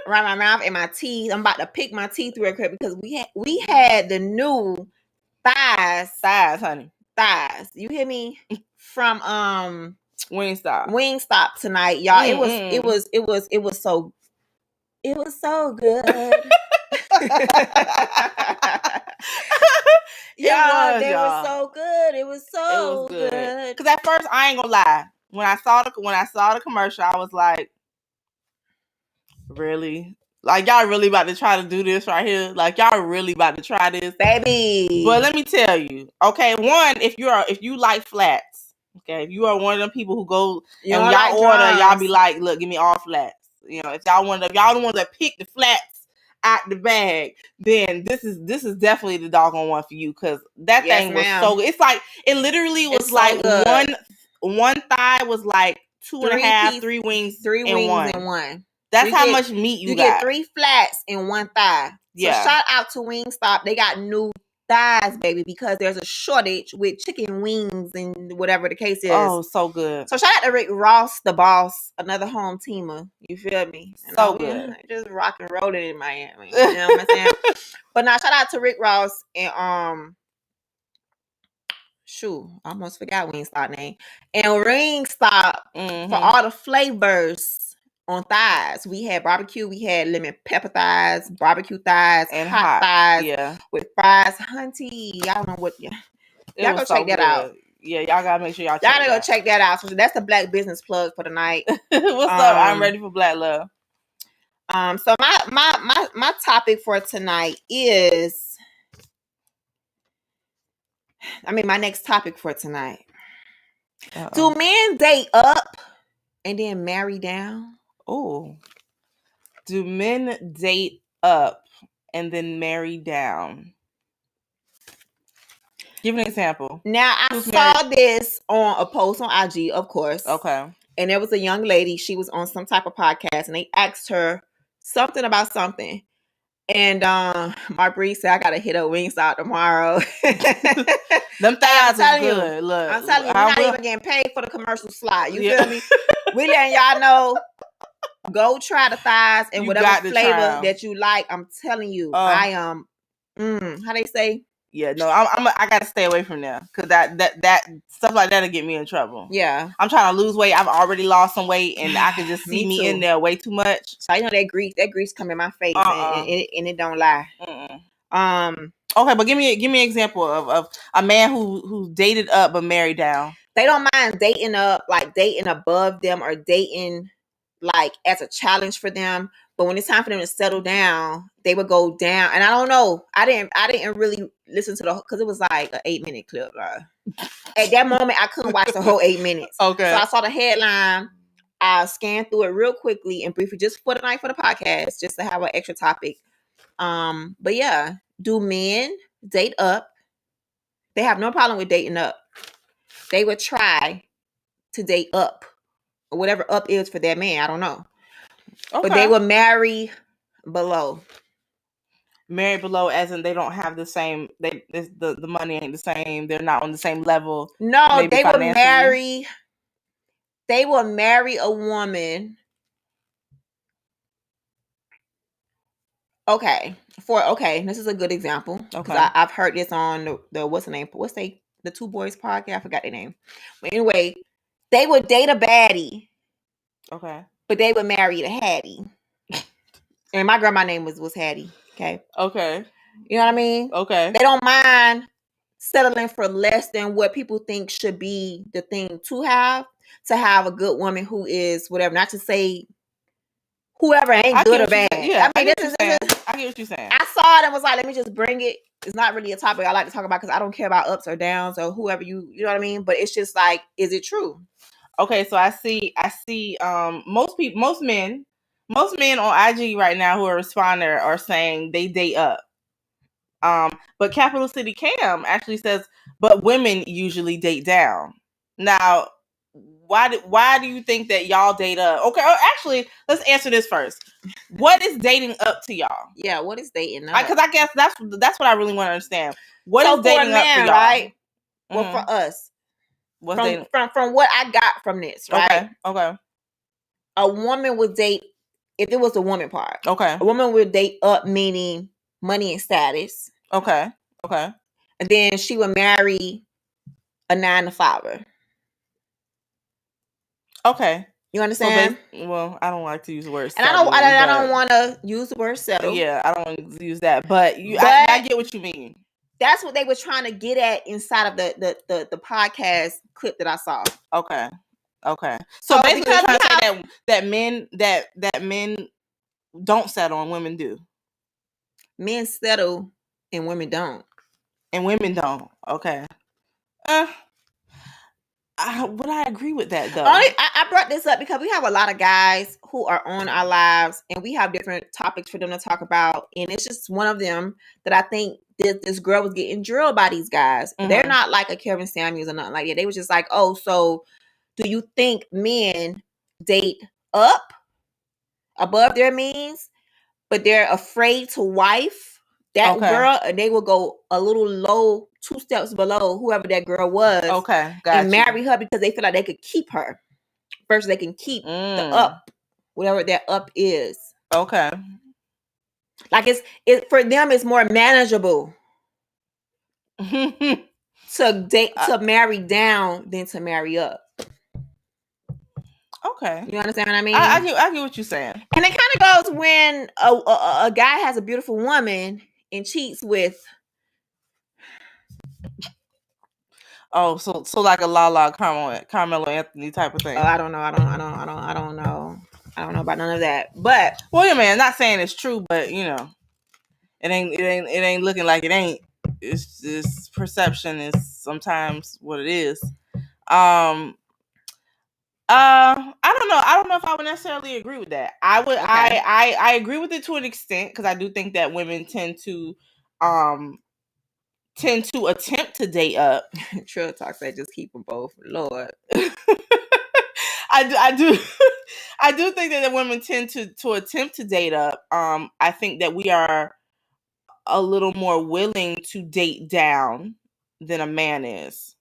Around my mouth and my teeth. I'm about to pick my teeth real quick because we had the new thighs, honey. Thighs. You hear me? From Wingstop tonight, y'all. Mm-hmm. It was so good. They were so good. It was so good. Because at first, I ain't gonna lie. When I saw the commercial, I was like, really? Like, y'all really about to try to do this right here? Like, y'all really about to try this? Baby. But let me tell you, okay, one, if you like flats, okay, if you are one of them people who go and y'all like order, y'all be like, look, give me all flats. If y'all don't want to pick the flats out the bag, then this is definitely the doggone one for you, because that thing was so good. It's like, it literally was like one thigh was like 2.5, 3 wings in one. That's how much meat you got. You get 3 flats in one thigh. Yeah. So shout out to Wingstop. They got new thighs, baby, because there's a shortage with chicken wings and whatever the case is. Oh, so good. So shout out to Rick Ross, the boss, another home teamer. You feel me? So good. Just rock and rolling in Miami. You know what I'm saying? But now shout out to Rick Ross and I almost forgot Wingstop name. And Wingstop for all the flavors on thighs. We had barbecue, we had lemon pepper thighs, barbecue thighs, and hot thighs with fries. Hunty, y'all know what? Y'all go check that out. Yeah, y'all gotta make sure y'all gotta go check that out. So that's the Black business plug for the night. What's up? I'm ready for Black love. So my topic for tonight is, my next topic for tonight. Do men date up and then marry down? Oh, do men date up and then marry down? Give an example. Now, I saw this on a post on IG, of course. Okay. And there was a young lady. She was on some type of podcast, and they asked her something about something. And Marbree said, I got to hit up Wingstop tomorrow. Them thighs are good. Look, I'm telling you, we're not even getting paid for the commercial slot. You feel me? We letting y'all know. Go try the thighs and whatever flavor that you like. I'm telling you, I am. How they say? Yeah, no, I gotta stay away from there, because that stuff like that'll get me in trouble. Yeah, I'm trying to lose weight. I've already lost some weight, and I can just see me in there way too much. So that grease come in my face, and it don't lie. Okay, but give me an example of a man who dated up but married down. They don't mind dating up, like dating above them, or dating like as a challenge for them. But when it's time for them to settle down, they would go down. And I don't know. I didn't really listen to because it was like an 8-minute clip. At that moment, I couldn't watch the whole 8 minutes. Okay. So I saw the headline. I scanned through it real quickly and briefly, just for the night for the podcast, just to have an extra topic. But yeah, do men date up? They have no problem with dating up. They would try to date up, or whatever up is for that man. I don't know. Okay. But they will marry below. Marry below, as in they don't have the same. The money ain't the same. They're not on the same level. No, they will marry. They will marry a woman Okay. This is a good example because Okay. I've heard this on the what's the name? The Two Boys podcast? I forgot their name. But anyway, they would date a baddie. Okay. But they would marry the Hattie. And my grandma's name was Hattie. Okay. Okay. You know what I mean? Okay. They don't mind settling for less than what people think should be the thing to have a good woman who is whatever. Not to say whoever ain't good or bad. Yeah, I mean, I get what you're saying. I saw it and was like, let me just bring it. It's not really a topic I like to talk about because I don't care about ups or downs or whoever you know what I mean? But it's just like, is it true? Okay, so I see most men on IG right now who are responding are saying they date up. But Capital City Cam actually says, but women usually date down. Now, why do you think that y'all date up? Okay, actually, let's answer this first. What is dating up to y'all? Yeah, what is dating up? Because I guess that's what I really want to understand. What is dating up for y'all? Right? Well, for us, from what I got from this, right? Okay. A woman would date, if it was the woman part. Okay. A woman would date up, meaning money and status. Okay. And then she would marry a 9-to-5er. Okay. You understand? Well, I don't like to use the word settle. And I don't want to use the word settle. Yeah, I don't want to use that. But I get what you mean. That's what they were trying to get at inside of the podcast clip that I saw. Okay. So basically they're trying to say that men don't settle and women do. Men settle and women don't. Okay. Would I agree with that though? I brought this up because we have a lot of guys who are on our lives and we have different topics for them to talk about. And it's just one of them that I think this girl was getting drilled by these guys. Mm-hmm. They're not like a Kevin Samuels or nothing like that. They was just like, oh, so do you think men date up above their means, but they're afraid to wife that girl, and they will go a little low, 2 steps below whoever that girl was, and marry her because they feel like they could keep her versus they can keep the up, whatever that up is. Okay, like it for them, it's more manageable to date to marry down than to marry up. Okay, you understand what I mean? I get what you're saying, and it kind of goes when a guy has a beautiful woman and cheats with. Oh, so like a La Carmelo Anthony type of thing. I don't know. I don't know. I don't know about none of that. But well, yeah, man, not saying it's true, but you know, it ain't looking like it ain't. It's just perception is sometimes what it is. I don't know. I don't know if I would necessarily agree with that. I would. Okay. I agree with it to an extent because I do think that women tend to attempt to date up. Trill Talk said just keep them both. Lord. I do think that the women tend to attempt to date up. I think that we are a little more willing to date down than a man is.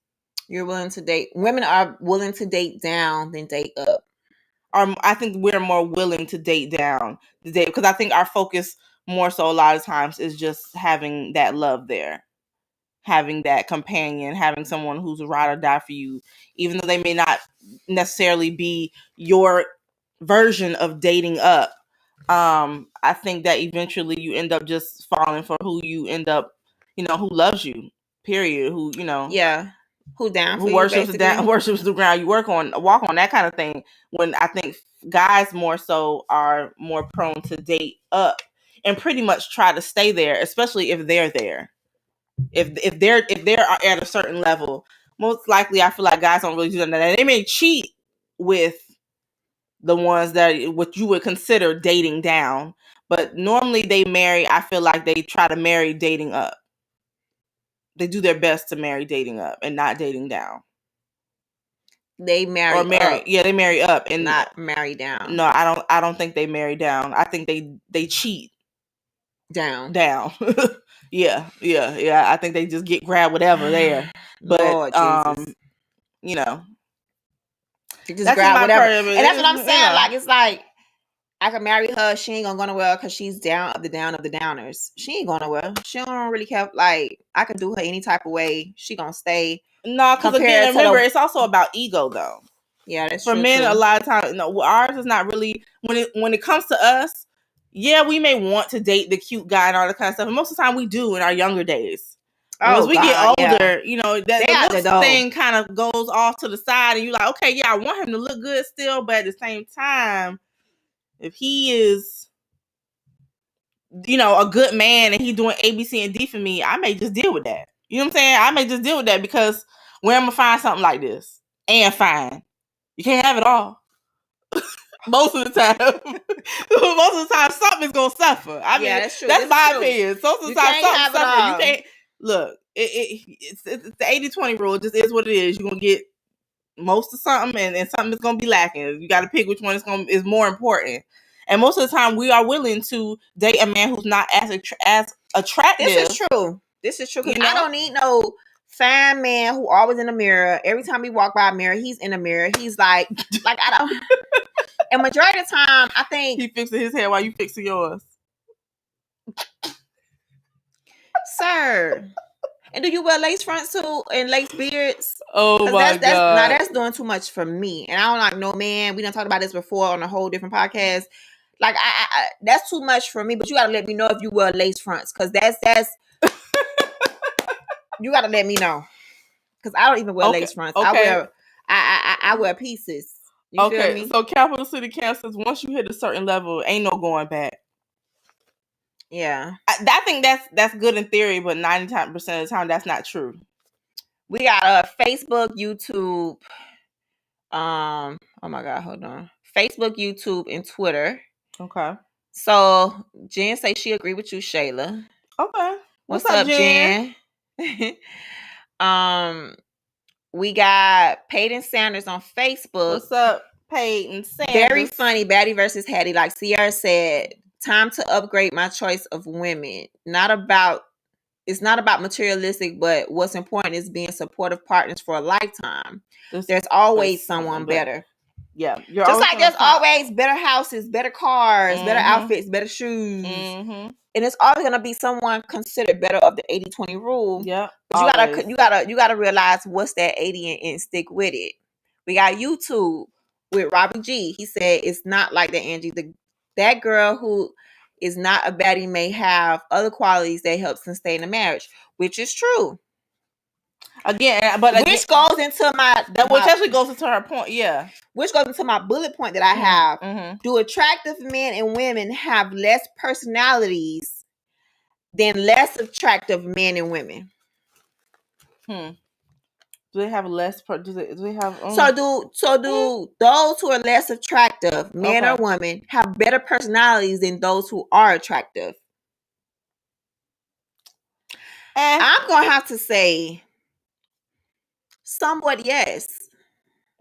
You're willing to date. Women are willing to date down than date up. I think we're more willing to date down because I think our focus more so a lot of times is just having that love there. Having that companion, having someone who's a ride or die for you, even though they may not necessarily be your version of dating up. I think that eventually you end up just falling for who you end up, who loves you, period. Who, who down for who worships the ground you walk on, that kind of thing. When I think guys more so are more prone to date up and pretty much try to stay there, especially if they're there. If they're at a certain level, most likely I feel like guys don't really do that. They may cheat with the ones that what you would consider dating down, but normally they marry. I feel like they try to marry dating up. They do their best to marry dating up and not dating down. They marry up. Yeah, they marry up and not marry down. No, I don't think they marry down. I think they cheat down. Yeah. I think they just grab whatever there. But Lord Jesus. You just grab whatever. And that's what I'm saying. Like it's like I could marry her. She ain't gonna go nowhere because she's down of the downers. She ain't going nowhere. She don't really care. Like, I could do her any type of way. She gonna stay. No, because again, remember, it's also about ego, though. Yeah, that's for true. For men, too. A lot of times, no, ours is not really when it comes to us. Yeah, we may want to date the cute guy and all that kind of stuff, and most of the time we do in our younger days. As we get older, you know, that the looks thing kind of goes off to the side, and you're like, okay, yeah, I want him to look good still, but at the same time, if he is, you know, a good man and he's doing A, B, C, and D for me, I may just deal with that. You know what I'm saying? I may just deal with that because where I'm gonna find something like this and fine. You can't have it all. Most of the time. Most of the time, something's gonna suffer. I mean, that's true. That's my opinion. Most of the time, something's suffering. You can't look. It's the 80-20 rule. It just is what it is. You're gonna get most of something, and something is gonna be lacking. You got to pick which one is more important. And most of the time, we are willing to date a man who's not as attractive. This is true. You know? I don't need no fine man who always in the mirror. Every time we walk by a mirror, he's in the mirror. He's like I don't. And majority of the time, I think he fixing his hair while you fixing yours. Sir. And do you wear lace fronts too and lace beards? Oh my God. Now that's doing too much for me. And I don't like no man. We done talked about this before on a whole different podcast. Like I that's too much for me. But you gotta let me know if you wear lace fronts, because that's you gotta let me know. Because I don't even wear lace fronts. Okay. I wear pieces. You feel me? So Capital City Camp says once you hit a certain level, ain't no going back. Yeah. I think that's good in theory, but 99% of the time that's not true. We got Facebook, YouTube. Oh my God, hold on. Facebook, YouTube, and Twitter. Okay. So Jen say she agree with you, Shayla. Okay. What's up, Jen? We got Peyton Sanders on Facebook. What's up, Peyton Sanders? Very funny, Baddie versus Hattie. Like Sierra said, time to upgrade my choice of women. It's not about materialistic, but what's important is being supportive partners for a lifetime. There's always someone better. Yeah. Just like there's always better houses, better cars, better outfits, better shoes. Mm-hmm. And it's always gonna be someone considered better of the 80-20 rule. Yeah. But you gotta realize what's that 80 and stick with it. We got YouTube with Robbie G. He said it's not like that, Angie. That girl who is not a baddie may have other qualities that help sustain a marriage, which is true. Which goes into actually goes into her point, yeah. Which goes into my bullet point that I have. Mm-hmm. Do attractive men and women have less personalities than less attractive men and women? Do they have less? Do they have? So do those who are less attractive, men or women, have better personalities than those who are attractive? I'm gonna have to say, somewhat yes.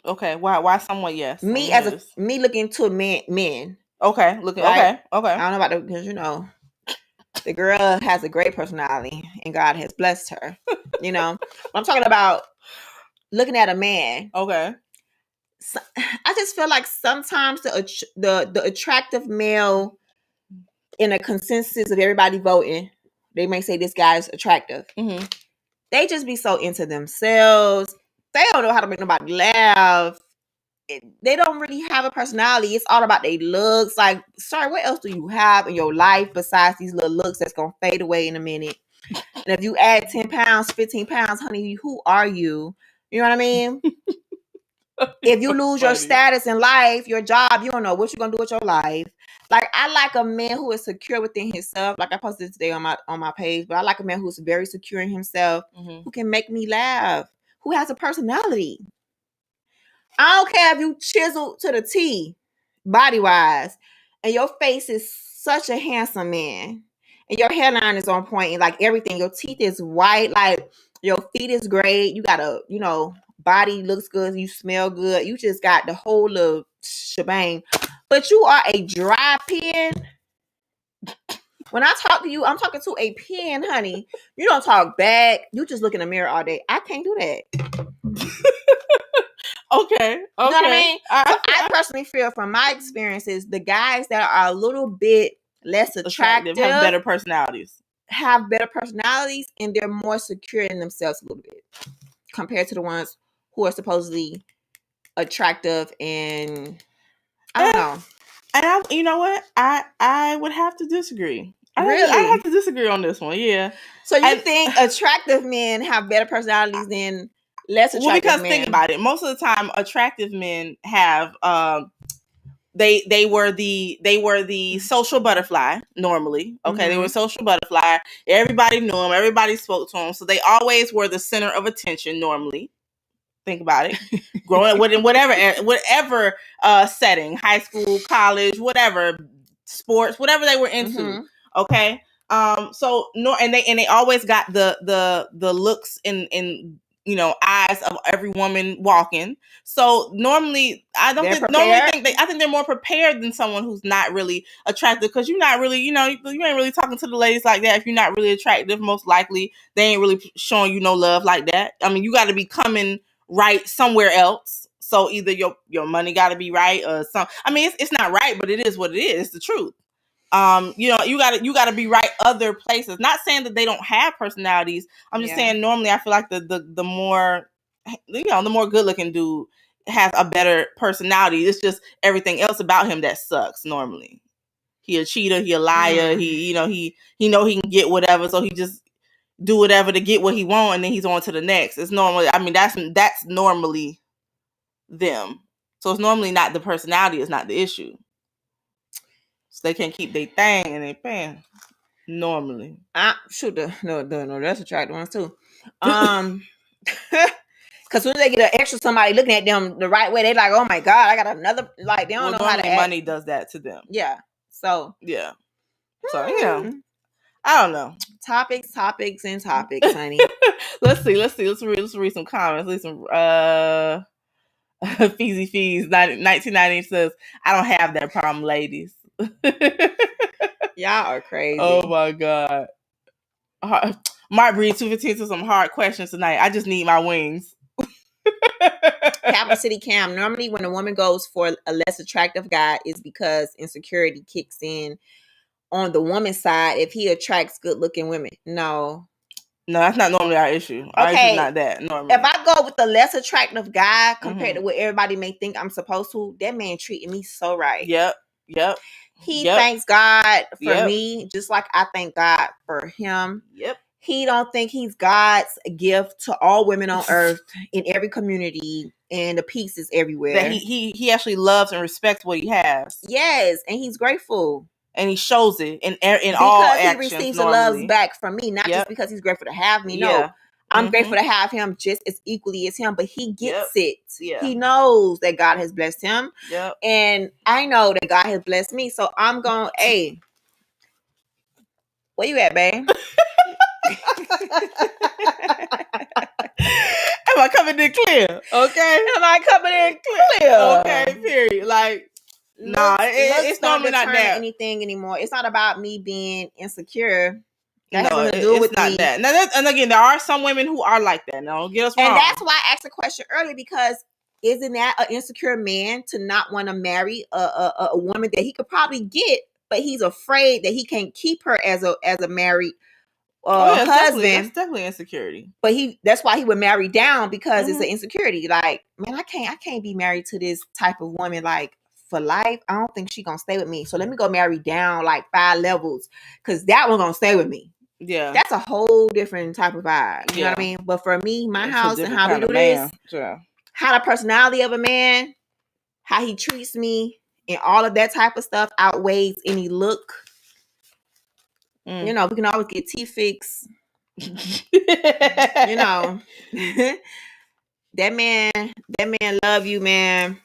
Okay, why somewhat yes? Me looking to men. Okay, looking right? Okay. I don't know about that because the girl has a great personality and God has blessed her. I'm talking about looking at a man. Okay. So, I just feel like sometimes the attractive male, in a consensus of everybody voting, they may say this guy is attractive. Mm-hmm. They just be so into themselves. They don't know how to make nobody laugh. They don't really have a personality. It's all about their looks. Like, sorry, what else do you have in your life besides these little looks that's going to fade away in a minute? And if you add 10 pounds, 15 pounds, honey, who are you? You know what I mean? If you lose your status in life, your job, you don't know what you're going to do with your life. Like, I like a man who is secure within himself. Like I posted today on my page, but I like a man who's very secure in himself, who can make me laugh, who has a personality. I don't care if you chiseled to the T, body-wise, and your face is such a handsome man, and your hairline is on point, and like everything, your teeth is white, like your feet is great, you got a, body looks good, you smell good, you just got the whole little shebang, but you are a dry pen. When I talk to you, I'm talking to a pen, honey. You don't talk back. You just look in the mirror all day. I can't do that. Okay. You know what I mean? So I personally feel from my experiences, the guys that are a little bit less attractive have better personalities. And they're more secure in themselves a little bit compared to the ones who are supposedly attractive and I don't know. And you know what? I would have to disagree. I have to disagree on this one. Yeah. So you think attractive men have better personalities than less attractive men? Well, because think about it. Most of the time, attractive men have they were the social butterfly normally. Okay, they were social butterfly. Everybody knew them. Everybody spoke to them. So they always were the center of attention normally. Think about it. Growing up in whatever setting, high school, college, whatever, sports, whatever they were into. Okay. So they always got the looks in eyes of every woman walking. So normally I think they're more prepared than someone who's not really attractive, because you're not really, you ain't really talking to the ladies like that if you're not really attractive. Most likely they ain't really showing you no love like that. I mean, you got to be coming right somewhere else. So either your money got to be right or some. I mean, it's not right, but it is what it is. It's the truth. You gotta be right other places. Not saying that they don't have personalities. I'm just saying normally I feel like the more the more good looking dude has a better personality. It's just everything else about him that sucks normally. He a cheater, he a liar, he know he can get whatever, so he just do whatever to get what he want, and then he's on to the next. It's normally, I mean, that's normally them. So it's normally not the personality, it's not the issue. So they can't keep their thing and they paying normally. No, that's attractive ones too. Because when they get an extra somebody looking at them the right way, they like, oh my God, I got another. Like they don't know how to act. Money does that to them. Yeah. So yeah. So I don't know. Topics, honey. Let's see. Let's read some comments. Listen, Feezy Fees 1990 says, I don't have that problem, ladies. Y'all are crazy. Oh my God. Mark Breed 215 says some hard questions tonight. I just need my wings. Capital City Cam. Normally when a woman goes for a less attractive guy is because insecurity kicks in on the woman's side if he attracts good looking women. No, that's not normally our issue. Our issue is not that normally. If I go with the less attractive guy compared to what everybody may think I'm supposed to, that man treating me so right. Yep. He thanks God for me, just like I thank God for him. Yep. He don't think he's God's gift to all women on earth in every community, and the peace is everywhere. That he actually loves and respects what he has. Yes, and he's grateful. And he shows it in all actions. Because he receives the love back from me, not just because he's grateful to have me. No, I'm grateful to have him just as equally as him, but he gets it. Yeah. He knows that God has blessed him. Yep. And I know that God has blessed me. So I'm going, hey, where you at, babe? Am I coming in clear? Okay. Am I coming in clear? Okay, period. Like, it's normally not that anything anymore. It's not about me being insecure. It's not that. Now, and again, there are some women who are like that. No, get us wrong. And that's why I asked the question earlier, because isn't that an insecure man to not want to marry a woman that he could probably get, but he's afraid that he can't keep her as a married husband? That's definitely insecurity. But that's why he would marry down, because it's an insecurity. Like, man, I can't be married to this type of woman like for life. I don't think she's gonna stay with me. So let me go marry down like 5 levels, because that one gonna stay with me. Yeah, that's a whole different type of vibe. You know what I mean? But for me, my house and how we do this, how the personality of a man, how he treats me, and all of that type of stuff outweighs any look. You know, we can always get teeth fixed. You know, that man love you, man.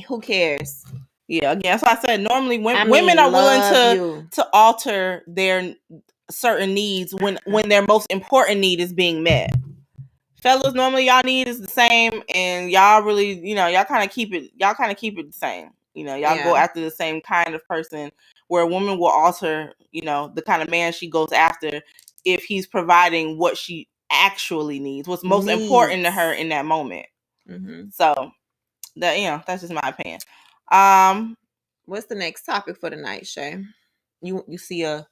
Who cares? Yeah, again, that's why I said normally women are willing to alter their certain needs when their most important need is being met. Fellas, normally y'all need is the same, and y'all really, y'all kind of keep it the same. Y'all go after the same kind of person, where a woman will alter, the kind of man she goes after if he's providing what she actually needs, what's most important to her in that moment. So That's just my opinion. What's the next topic for the night, Shay? You see a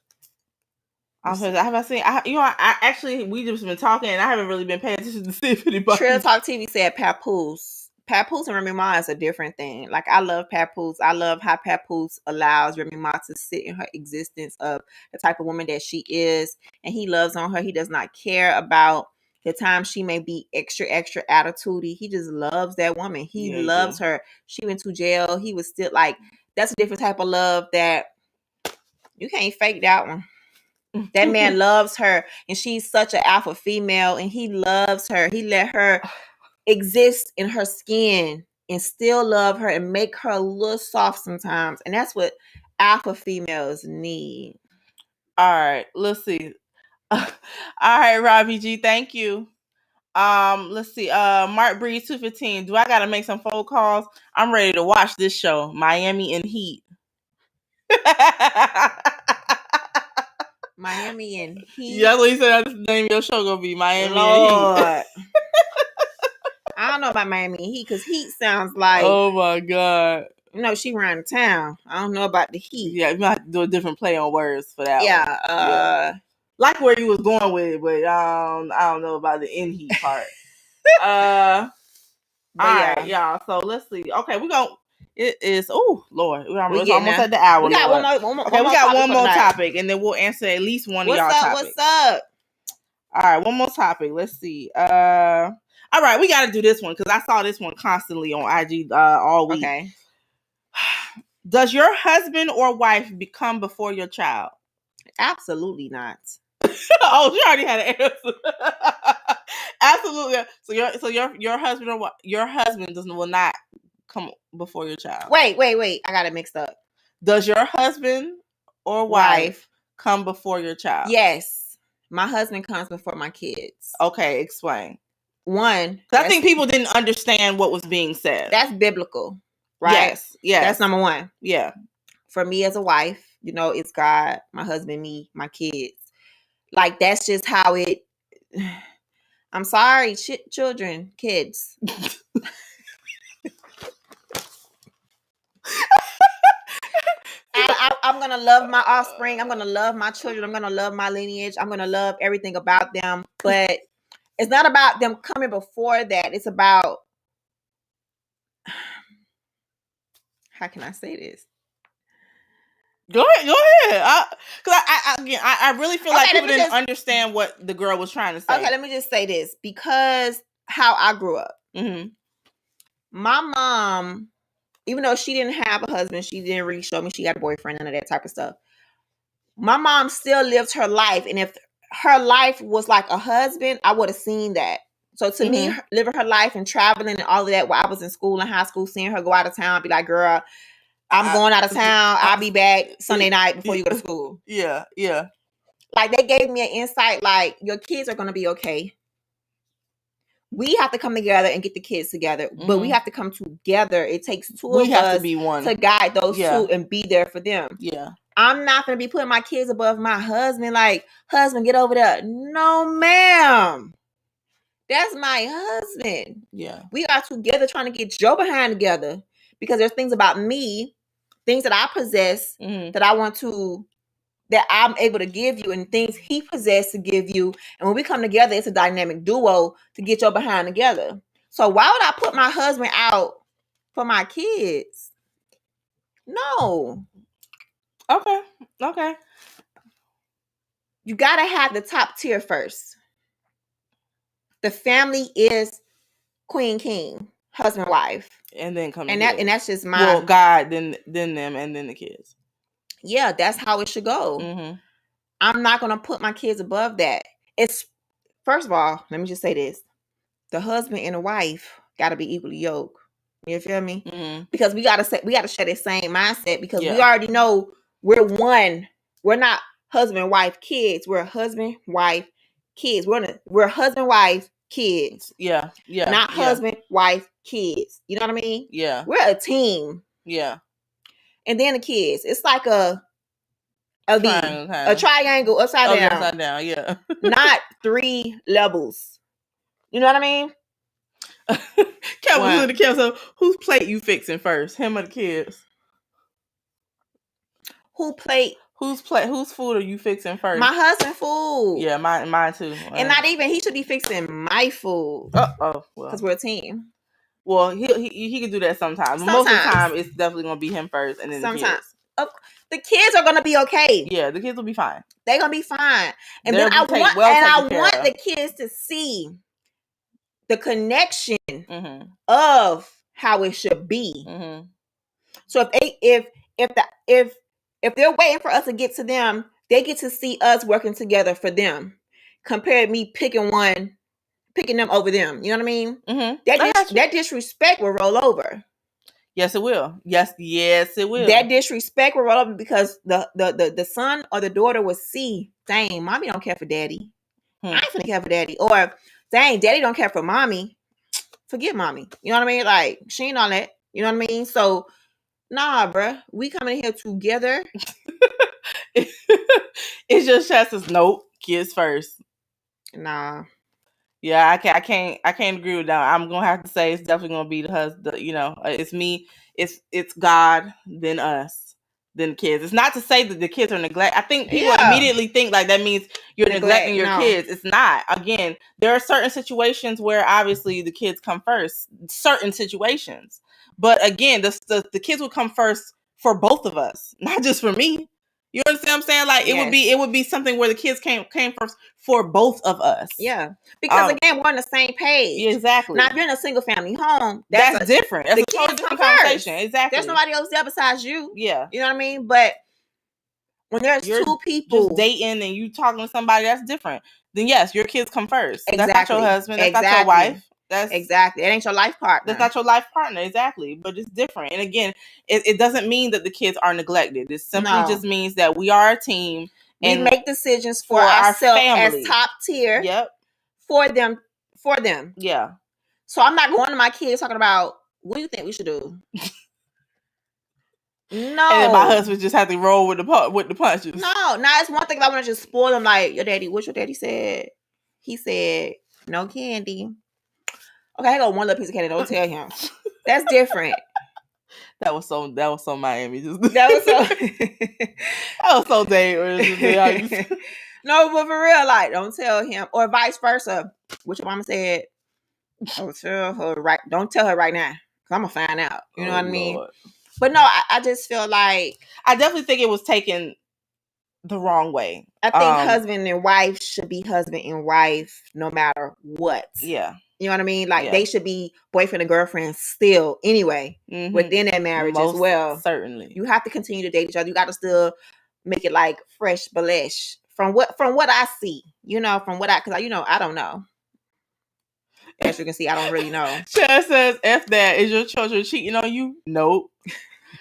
I actually, we just been talking and I haven't really been paying attention to see if anybody. Trail Talk TV said papoose. Papoose and Remy Ma is a different thing. Like, I love papoose. I love how papoose allows Remy Ma to sit in her existence of the type of woman that she is, and he loves on her. He does not care about the time she may be extra attitudey. He just loves that woman. He loves her. She went to jail. He was still like, that's a different type of love that you can't fake that one. That man loves her, and she's such an alpha female, and he loves her. He let her exist in her skin and still love her and make her a little soft sometimes. And that's what alpha females need. All right, let's see. All right, Robbie G, thank you. Let's see. Mark Breeze 215. Do I gotta make some phone calls? I'm ready to watch this show, Miami in Heat. Miami and Heat. Yeah, that's what he said. That's the name of your show gonna be, Miami Lord. and Heat. I don't know about Miami and Heat, because Heat sounds like, oh my god. She around town. I don't know about the Heat. Yeah, you might have to do a different play on words for that. Yeah. Like where you was going with it, but I don't know about the in Heat part. All right, y'all. So let's see. Okay, it is. Oh Lord, we're almost at the hour. We got one more. Okay, we got one more topic, and then we'll answer at least one of y'all topics. What's up? All right, one more topic. Let's see. All right, we got to do this one because I saw this one constantly on IG all week. Okay. Does your husband or wife become before your child? Absolutely not. Oh, she already had an answer. Absolutely. So your husband or your husband will not come before your child. Wait. I got it mixed up. Does your husband or wife come before your child? Yes. My husband comes before my kids. Okay, explain. One, I think people didn't understand what was being said. That's biblical, right? Yes. That's number one. Yeah. For me as a wife, it's God, my husband, me, my kids. Like, that's just how it. I'm sorry, children, kids. I'm going to love my offspring. I'm going to love my children. I'm going to love my lineage. I'm going to love everything about them. But it's not about them coming before that. It's about, how can I say this? Go ahead. Because I really feel like people didn't understand what the girl was trying to say. Okay, let me just say this. Because how I grew up. Mm-hmm. My mom, even though she didn't have a husband, she didn't really show me she had a boyfriend, none of that type of stuff. My mom still lived her life. And if her life was like a husband, I would have seen that. So to me, living her life and traveling and all of that, while I was in school and high school, seeing her go out of town, I'd be like, girl, I'm going out of town. I'll be back Sunday night before you go to school. Yeah. Like, they gave me an insight, like, your kids are going to be okay. We have to come together and get the kids together, but we have to come together. It takes two of us to be one to guide those two and be there for them. Yeah. I'm not going to be putting my kids above my husband. Like, husband, get over there. No, ma'am. That's my husband. Yeah. We are together trying to get your behind together, because there's things about me, things that I possess that I want to, that I'm able to give you, and things he possesses to give you. And when we come together, it's a dynamic duo to get your behind together. So why would I put my husband out for my kids? No. Okay. You got to have the top tier first. The family is queen, king, husband, wife. And then come and together. that's just my... Well, God, then them, and then the kids. Yeah, that's how it should go. Mm-hmm. I'm not going to put my kids above that. It's, first of all, let me just say this. The husband and the wife got to be equally yoked. You feel me? Mm-hmm. Because we got to share the same mindset, because we already know we're one. We're not husband, wife, kids. We're husband, wife, kids. We're husband, wife, kids. Yeah. Not husband, wife, kids. You know what I mean? Yeah. We're a team. Yeah. And then the kids. It's like a triangle upside down. Upside down, yeah. Not 3 levels. You know what I mean? Kevin, the kids. So whose plate you fixing first? Him or the kids? Whose food are you fixing first? My husband's food. Yeah, mine too. And not even he should be fixing my food. Well, because we're a team. Well, he can do that sometimes. But most of the time, it's definitely gonna be him first, and then the kids. The kids are gonna be okay. Yeah, the kids will be fine. They're gonna be fine. And then I want the kids to see the connection of how it should be. Mm-hmm. So if they're waiting for us to get to them, they get to see us working together for them. Compared to me picking them over them. You know what I mean? Mm-hmm. That disrespect will roll over. Yes, it will. Yes, it will. That disrespect will roll over because the son or the daughter will see, dang, mommy don't care for daddy. I ain't finna care for daddy. Or, dang, daddy don't care for mommy. Forget mommy. You know what I mean? Like, she ain't all that. You know what I mean? So, nah, bruh. We coming in here together. It's just Chester's nope. Kids first. Nah. Yeah, I can't agree with that. I'm gonna have to say it's definitely gonna be the husband. You know, it's me. It's God, then us, then the kids. It's not to say that the kids are neglect. I think people immediately think like that means you're neglecting your kids. It's not. Again, there are certain situations where obviously the kids come first. Certain situations, but again, the kids will come first for both of us, not just for me. You understand what I'm saying? Like it would be something where the kids came first for both of us. Yeah. Because again, we're on the same page. Exactly. Now if you're in a single family home, that's different. That's a totally different conversation. Exactly. There's nobody else there besides you. Yeah. You know what I mean? But when there's two people just dating and you talking to somebody that's different, then yes, your kids come first. Exactly. That's not your husband. That's not your wife. Exactly. It ain't your life partner. That's not your life partner. Exactly. But it's different. And again, it doesn't mean that the kids are neglected. It simply just means that we are a team. We make decisions for ourselves as top tier. Yep. For them. Yeah. So I'm not going to my kids talking about what do you think we should do? No. And then my husband just had to roll with the punches. No. Now it's one thing I want to just spoil them like, what your daddy said? He said, no candy. Okay, I got one little piece of candy. Don't tell him. That's different. That was so Miami. That was so dangerous. No, but for real, like, don't tell him, or vice versa. Which your mama said, don't tell her right now, because I'm gonna find out. You know what I mean? Lord. But no, I just feel like I definitely think it was taken the wrong way. I think husband and wife should be husband and wife no matter what. Yeah. You know what I mean? Like they should be boyfriend and girlfriend still anyway within that marriage as well. Certainly. You have to continue to date each other. You got to still make it like fresh balesh from what I see, you know, because I don't know. As you can see, I don't really know. Chad says, F that. Is your children cheating on you? Nope.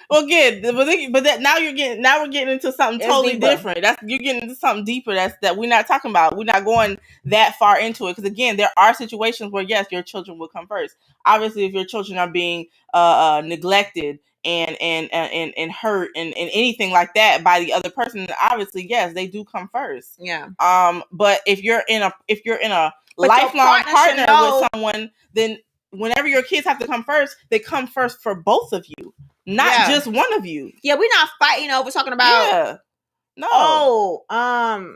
Well, good, but now we're getting into something totally different. You're getting into something deeper. That we're not talking about. We're not going that far into it because again, there are situations where yes, your children will come first. Obviously, if your children are being neglected and hurt and anything like that by the other person, obviously yes, they do come first. Yeah. But if you're in a lifelong partner with someone, then whenever your kids have to come first, they come first for both of you. Not just one of you. Yeah, we're not fighting over talking about. Yeah. No. Oh,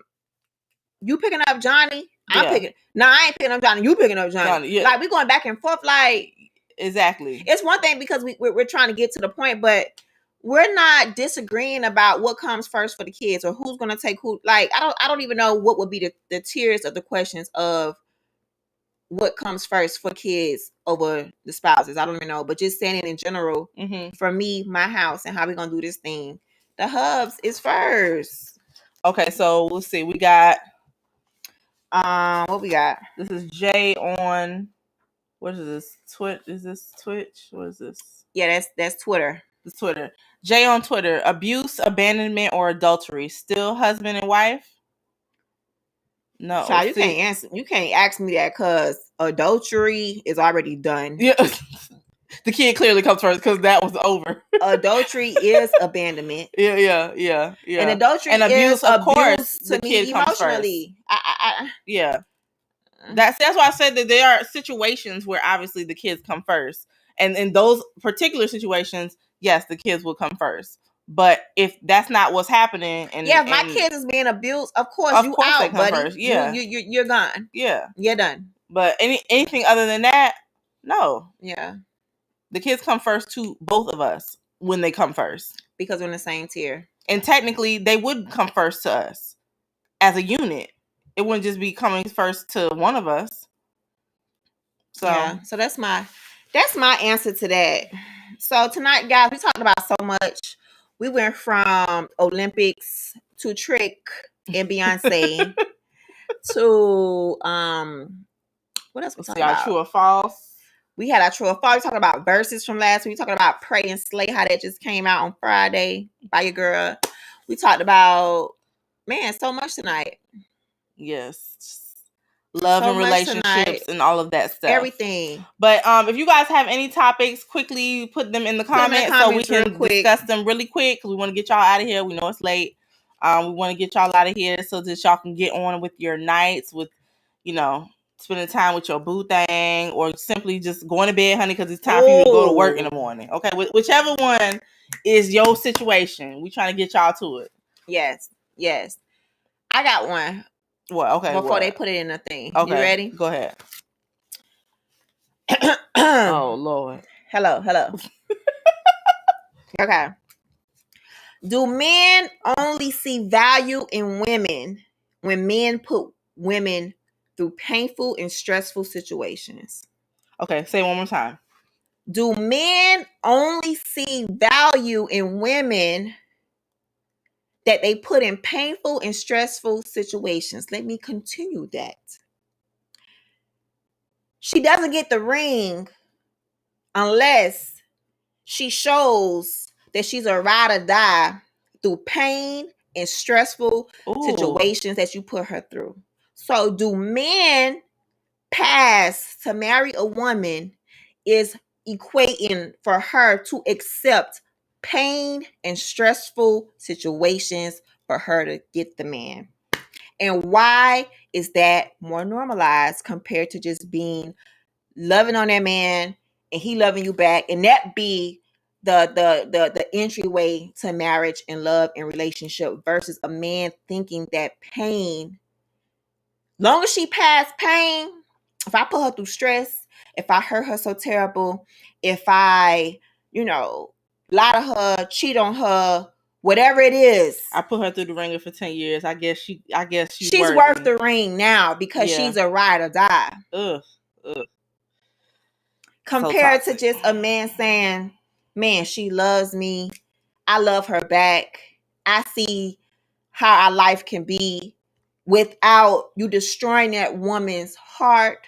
you picking up Johnny? I ain't picking up Johnny. You picking up Johnny? Yeah. Like we going back and forth. Like exactly. It's one thing because we're trying to get to the point, but we're not disagreeing about what comes first for the kids or who's going to take who. Like I don't even know what would be the tiers of the questions of what comes first for kids over the spouses. I don't even know, but just saying it in general, for me, my house, and how we're going to do this thing, the hubs is first. Okay, so we'll see. We got, what we got? This is Jay on, what is this? Is this Twitch? What is this? Yeah, that's Twitter. It's Twitter. Jay on Twitter, abuse, abandonment, or adultery, still husband and wife? No, child, can't answer. You can't ask me that because adultery is already done. Yeah, the kid clearly comes first because that was over. Adultery is abandonment. Yeah. And adultery and abuse, of course, to me emotionally. Yeah. That's why I said that there are situations where obviously the kids come first. And in those particular situations, yes, the kids will come first. But if that's not what's happening, and if my kids is being abused, of course you they out, come buddy. first. Yeah, you're gone. Yeah, you're done. But anything other than that, no. Yeah, the kids come first to both of us when they come first, because we're in the same tier. And technically, they would come first to us as a unit. It wouldn't just be coming first to one of us. So yeah, so that's my answer to that. So tonight, guys, we talked about so much. We went from Olympics to Trick and Beyonce to what else we talking about? True or false. We had our true or false. We talking about verses from last week. We talking about Pray and Slay, how that just came out on Friday by your girl. We talked about, man, so much tonight. Yes. Love and relationships and all of that stuff. Everything. But if you guys have any topics, quickly put them in the comments so we can discuss them really quick, because we want to get y'all out of here. We know it's late. We want to get y'all out of here so that y'all can get on with your nights, with, spending time with your boo thing, or simply just going to bed, honey, because it's time for you to go to work in the morning. Okay, whichever one is your situation, we trying to get y'all to it. Yes. I got one. What? Okay. Before they put it in the thing. Okay. You ready? Go ahead. Oh, Lord. Hello. Okay. Do men only see value in women when men put women through painful and stressful situations? Okay, say it one more time. Do men only see value in women that they put in painful and stressful situations? Let me continue that. She doesn't get the ring unless she shows that she's a ride or die through pain and stressful situations that you put her through. So do men pass to marry a woman is equating for her to accept pain and stressful situations for her to get the man? And why is that more normalized compared to just being loving on that man and he loving you back, and that be the entryway to marriage and love and relationship, versus a man thinking that pain, long as she passed pain, if I put her through stress, if I hurt her so terrible, if I, lie to her, cheat on her, whatever it is, I put her through the ringer for 10 years. I guess she's worth the ring now because she's a ride or die. Ugh. Compared to just a man saying, man, she loves me, I love her back, I see how our life can be, without you destroying that woman's heart,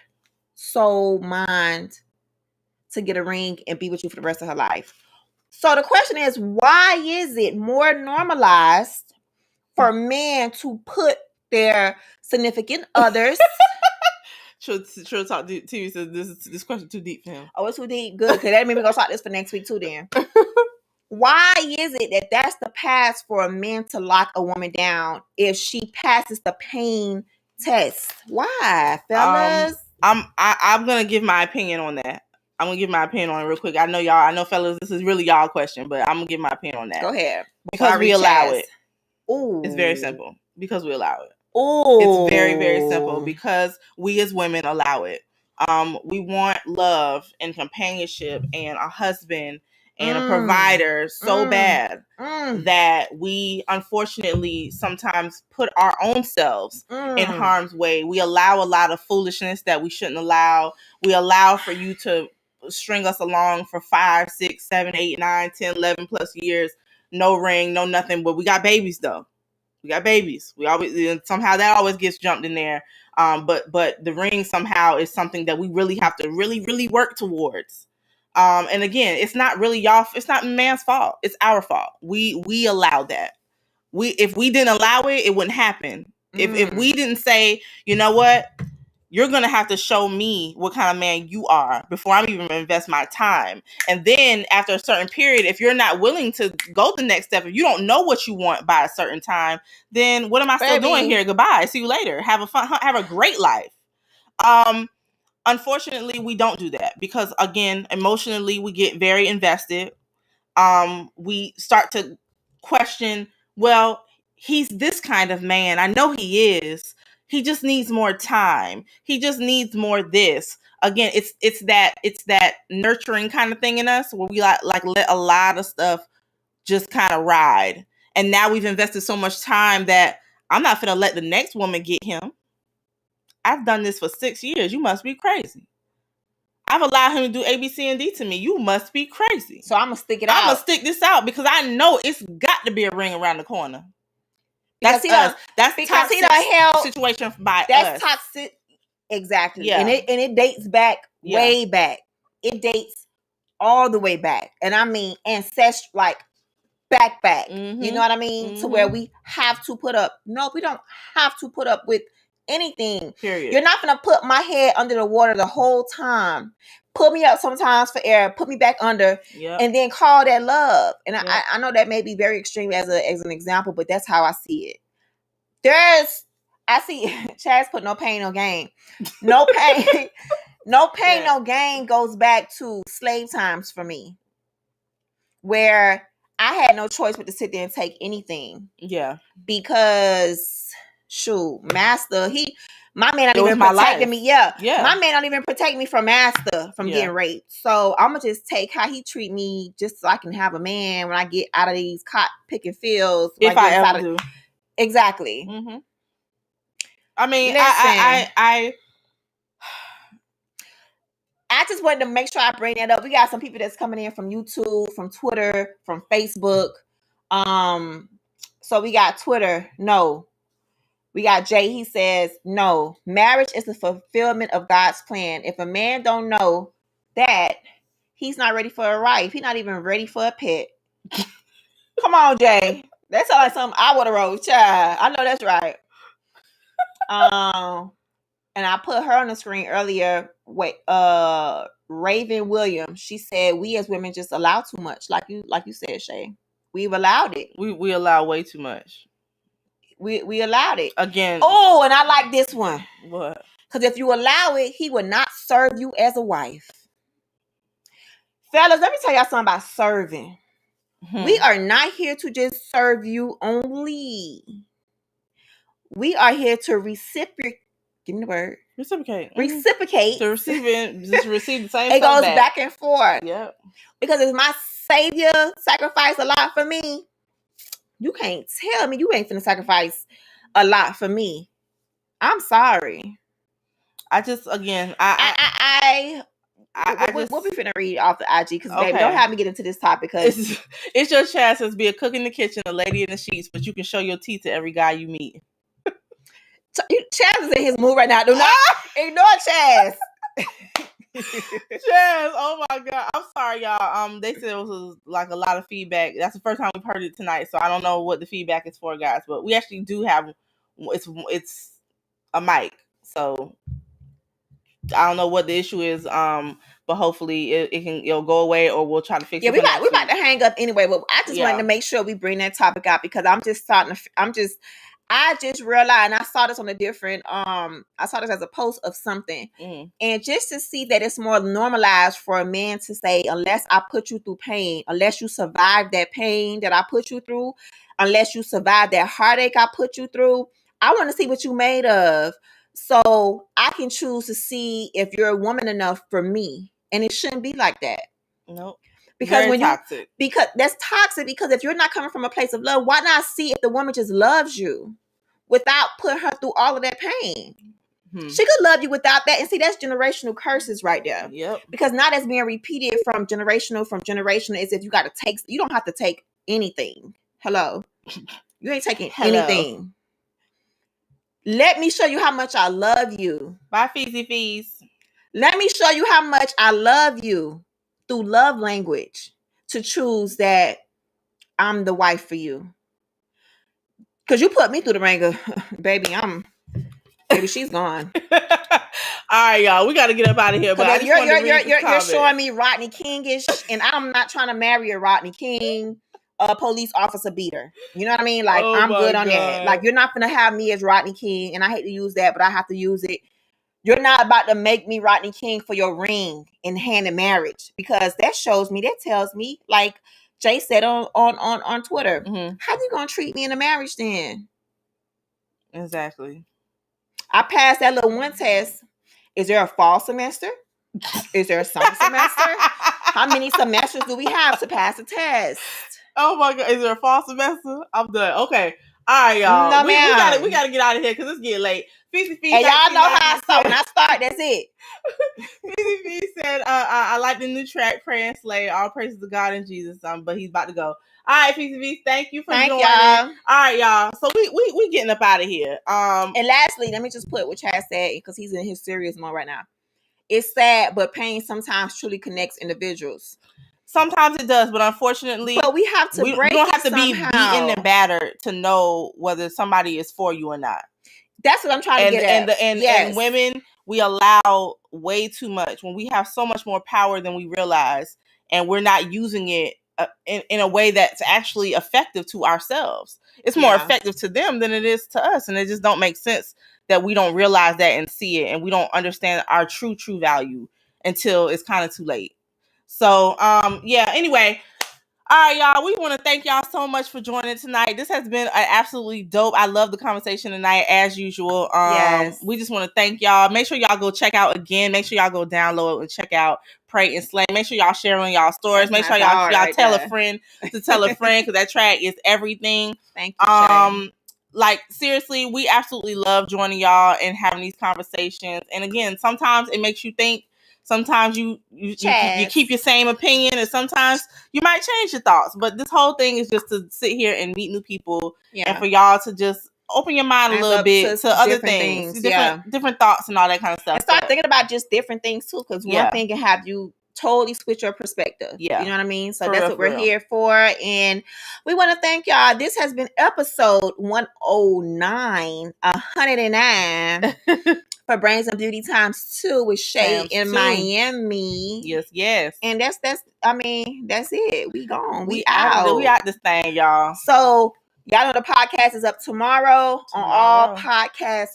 soul, mind, to get a ring and be with you for the rest of her life. So the question is, why is it more normalized for men to put their significant others... She'll talk TV says this question too deep for him. Oh, it's too deep? Good, because that means we're going to talk this for next week too then. Why is it that that's the path for a man to lock a woman down if she passes the pain test? Why, fellas? I'm going to give my opinion on that. I'm going to give my opinion on it real quick. I know, fellas, this is really y'all question, but I'm going to give my opinion on that. Go ahead. Because we allow it. Ooh. It's very simple. Because we allow it. Ooh. It's very, very simple, because we as women allow it. We want love and companionship and a husband and a provider so bad that we unfortunately sometimes put our own selves in harm's way. We allow a lot of foolishness that we shouldn't allow. We allow for you to string us along for 5, 6, 7, 8, 9, 10, 11 plus years. No ring, no nothing. But we got babies though. We got babies. We always, somehow that always gets jumped in there. But the ring somehow is something that we really have to really, really work towards. And again, it's not really it's not man's fault. It's our fault. We allow that. If we didn't allow it, it wouldn't happen. If we didn't say, you know what, you're going to have to show me what kind of man you are before I'm even going to invest my time. And then after a certain period, if you're not willing to go the next step, if you don't know what you want by a certain time, then what am I still doing here? Goodbye. See you later. Have a great life. Unfortunately, we don't do that because, again, emotionally, we get very invested. We start to question, well, he's this kind of man. I know he is. He just needs more time. He just needs more this. Again, it's that nurturing kind of thing in us where we like let a lot of stuff just kind of ride. And now we've invested so much time that I'm not gonna let the next woman get him. I've done this for 6 years. You must be crazy. I've allowed him to do A, B, C, and D to me. You must be crazy. So I'm gonna stick it out. I'm gonna stick this out because I know it's got to be a ring around the corner. That's us. That's because he done held situation by us. That's toxic. Exactly. Yeah. And it dates back way back. It dates all the way back. And I mean ancestral, like back. Mm-hmm. You know what I mean? Mm-hmm. To where we have to put up. No, we don't have to put up with anything. Period. You're not gonna put my head under the water the whole time. Put me up sometimes for air, put me back under, and then call that love. And I know that may be very extreme as an example, but that's how I see it. I see Chaz put no pain, no gain. No pain, no pain, no gain goes back to slave times for me, where I had no choice but to sit there and take anything. Yeah. Because master, my man not even protecting me. Yeah. My man not even protect me from master from getting raped. So I'm gonna just take how he treat me just so I can have a man when I get out of these cotton picking fields. If I ever do. Exactly. Mm-hmm. I mean, listen, I just wanted to make sure I bring that up. We got some people that's coming in from YouTube, from Twitter, from Facebook. So we got Twitter. No. We got Jay. He says, no. Marriage is the fulfillment of God's plan. If a man don't know that, he's not ready for a wife. He's not even ready for a pet. Come on, Jay. That sounds like something I would have wrote, child. I know that's right. And I put her on the screen earlier. Raven Williams. She said, we as women just allow too much. Like you said, Shay. We've allowed it. We allow way too much. We allowed it. Again. Oh, and I like this one. What? Because if you allow it, he will not serve you as a wife. Fellas, let me tell y'all something about serving. We are not here to just serve you only. We are here to reciprocate. Give me the word. Reciprocate. Reciprocate. To receive it, just receive the same. It goes back and forth. Yeah. Because if my Savior sacrificed a lot for me, you can't tell me you ain't finna sacrifice a lot for me. I'm sorry. I just, again, we'll be finna read off the IG because baby, don't have me get into this topic because it's your chance to be a cook in the kitchen, a lady in the sheets, but you can show your teeth to every guy you meet. Chaz is in his mood right now. Do not ignore Chaz. Chaz, oh my God. I'm sorry, y'all. They said it was like a lot of feedback. That's the first time we've heard it tonight, so I don't know what the feedback is for, guys. But we actually do have it's a mic, so I don't know what the issue is. But hopefully it'll go away, or we'll try to fix it. Yeah, we about to hang up anyway. But I just wanted to make sure we bring that topic out because I just realized, and I saw this on a different, I saw this as a post of something. And just to see that it's more normalized for a man to say, unless I put you through pain, unless you survive that pain that I put you through, unless you survive that heartache I put you through, I want to see what you made of. So I can choose to see if you're a woman enough for me. And it shouldn't be like that. Nope. Because that's toxic. Because if you're not coming from a place of love, why not see if the woman just loves you without putting her through all of that pain? She could love you without that. And see, that's generational curses right there. Yep. Because now that's being repeated from generational is if you got to take, you don't have to take anything. Hello. You ain't taking anything. Let me show you how much I love you. Bye, fees. Let me show you how much I love you through love language to choose that I'm the wife for you. Because you put me through the ringer, baby, she's gone. All right, y'all, we got to get up out of here. But you're showing me Rodney King-ish, and I'm not trying to marry a Rodney King, a police officer beater. You know what I mean? Like, I'm good on that. Like, you're not going to have me as Rodney King, and I hate to use that, but I have to use it. You're not about to make me Rodney King for your ring in hand in marriage, because that tells me, like Jay said on Twitter, how you gonna treat me in a marriage then? Exactly. I passed that little one test. Is there a fall semester? Is there a summer semester? How many semesters do we have to pass a test? Oh my God! Is there a fall semester? I'm done. Okay. All right, y'all. No, we gotta get out of here because it's getting late. And y'all know how I start. When I start, that's it. PCB said, I like the new track, Pray and Slay. All praises to God and Jesus. But he's about to go. All right, PCB, thank you for joining. Y'all. All right, y'all. So we getting up out of here. And lastly, let me just put what Chad said, because he's in his serious mode right now. It's sad, but pain sometimes truly connects individuals. Sometimes it does, but unfortunately, we have to break. You don't have to somehow. be beaten and battered to know whether somebody is for you or not. That's what I'm trying to get at. And women, we allow way too much when we have so much more power than we realize, and we're not using it in a way that's actually effective to ourselves. It's more effective to them than it is to us, and it just don't make sense that we don't realize that and see it, and we don't understand our true value until it's kind of too late. So, anyway, all right, y'all, we want to thank y'all so much for joining tonight. This has been absolutely dope. I love the conversation tonight, as usual. Yes. We just want to thank y'all. Make sure y'all go check out again. Make sure y'all go download and check out Pray and Slay. Make sure y'all share on y'all stories. Make sure y'all tell a friend to tell a friend, because that track is everything. Thank you, like, seriously, we absolutely love joining y'all and having these conversations. And again, sometimes it makes you think. Sometimes you keep your same opinion, and sometimes you might change your thoughts. But this whole thing is just to sit here and meet new people, and for y'all to just open your mind a little bit to other things, different thoughts and all that kind of stuff. And start thinking about just different things too, because one thing can have you totally switch your perspective. Yeah. You know what I mean? So that's what we're here for. And we want to thank y'all. This has been episode 109 for Brains and Beauty times 2 with Shay in Miami. Yes. And that's it. We gone. We out. We out this thing, y'all. So y'all know the podcast is up tomorrow. On all podcast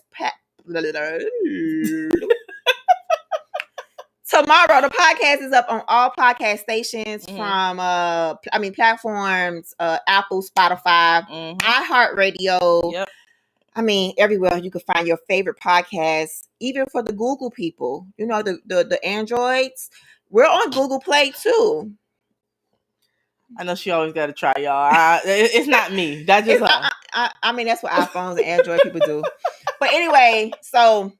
Tomorrow, the podcast is up on all podcast stations from platforms, Apple, Spotify, iHeartRadio. Yep. Everywhere you can find your favorite podcast, even for the Google people. You know, the Androids. We're on Google Play too. I know she always got to try, y'all. It's not me. That's just her. That's what iPhones and Android people do. But anyway, so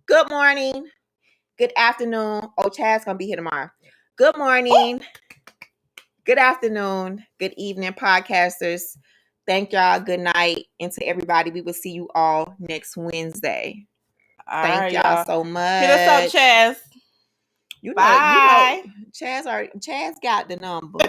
good morning. Good afternoon. Oh, Chad's going to be here tomorrow. Good morning. Good afternoon. Good evening, podcasters. Thank y'all. Good night. And to everybody, we will see you all next Wednesday. Thank y'all so much. Hit us up, Chaz. Bye. Chaz got the number.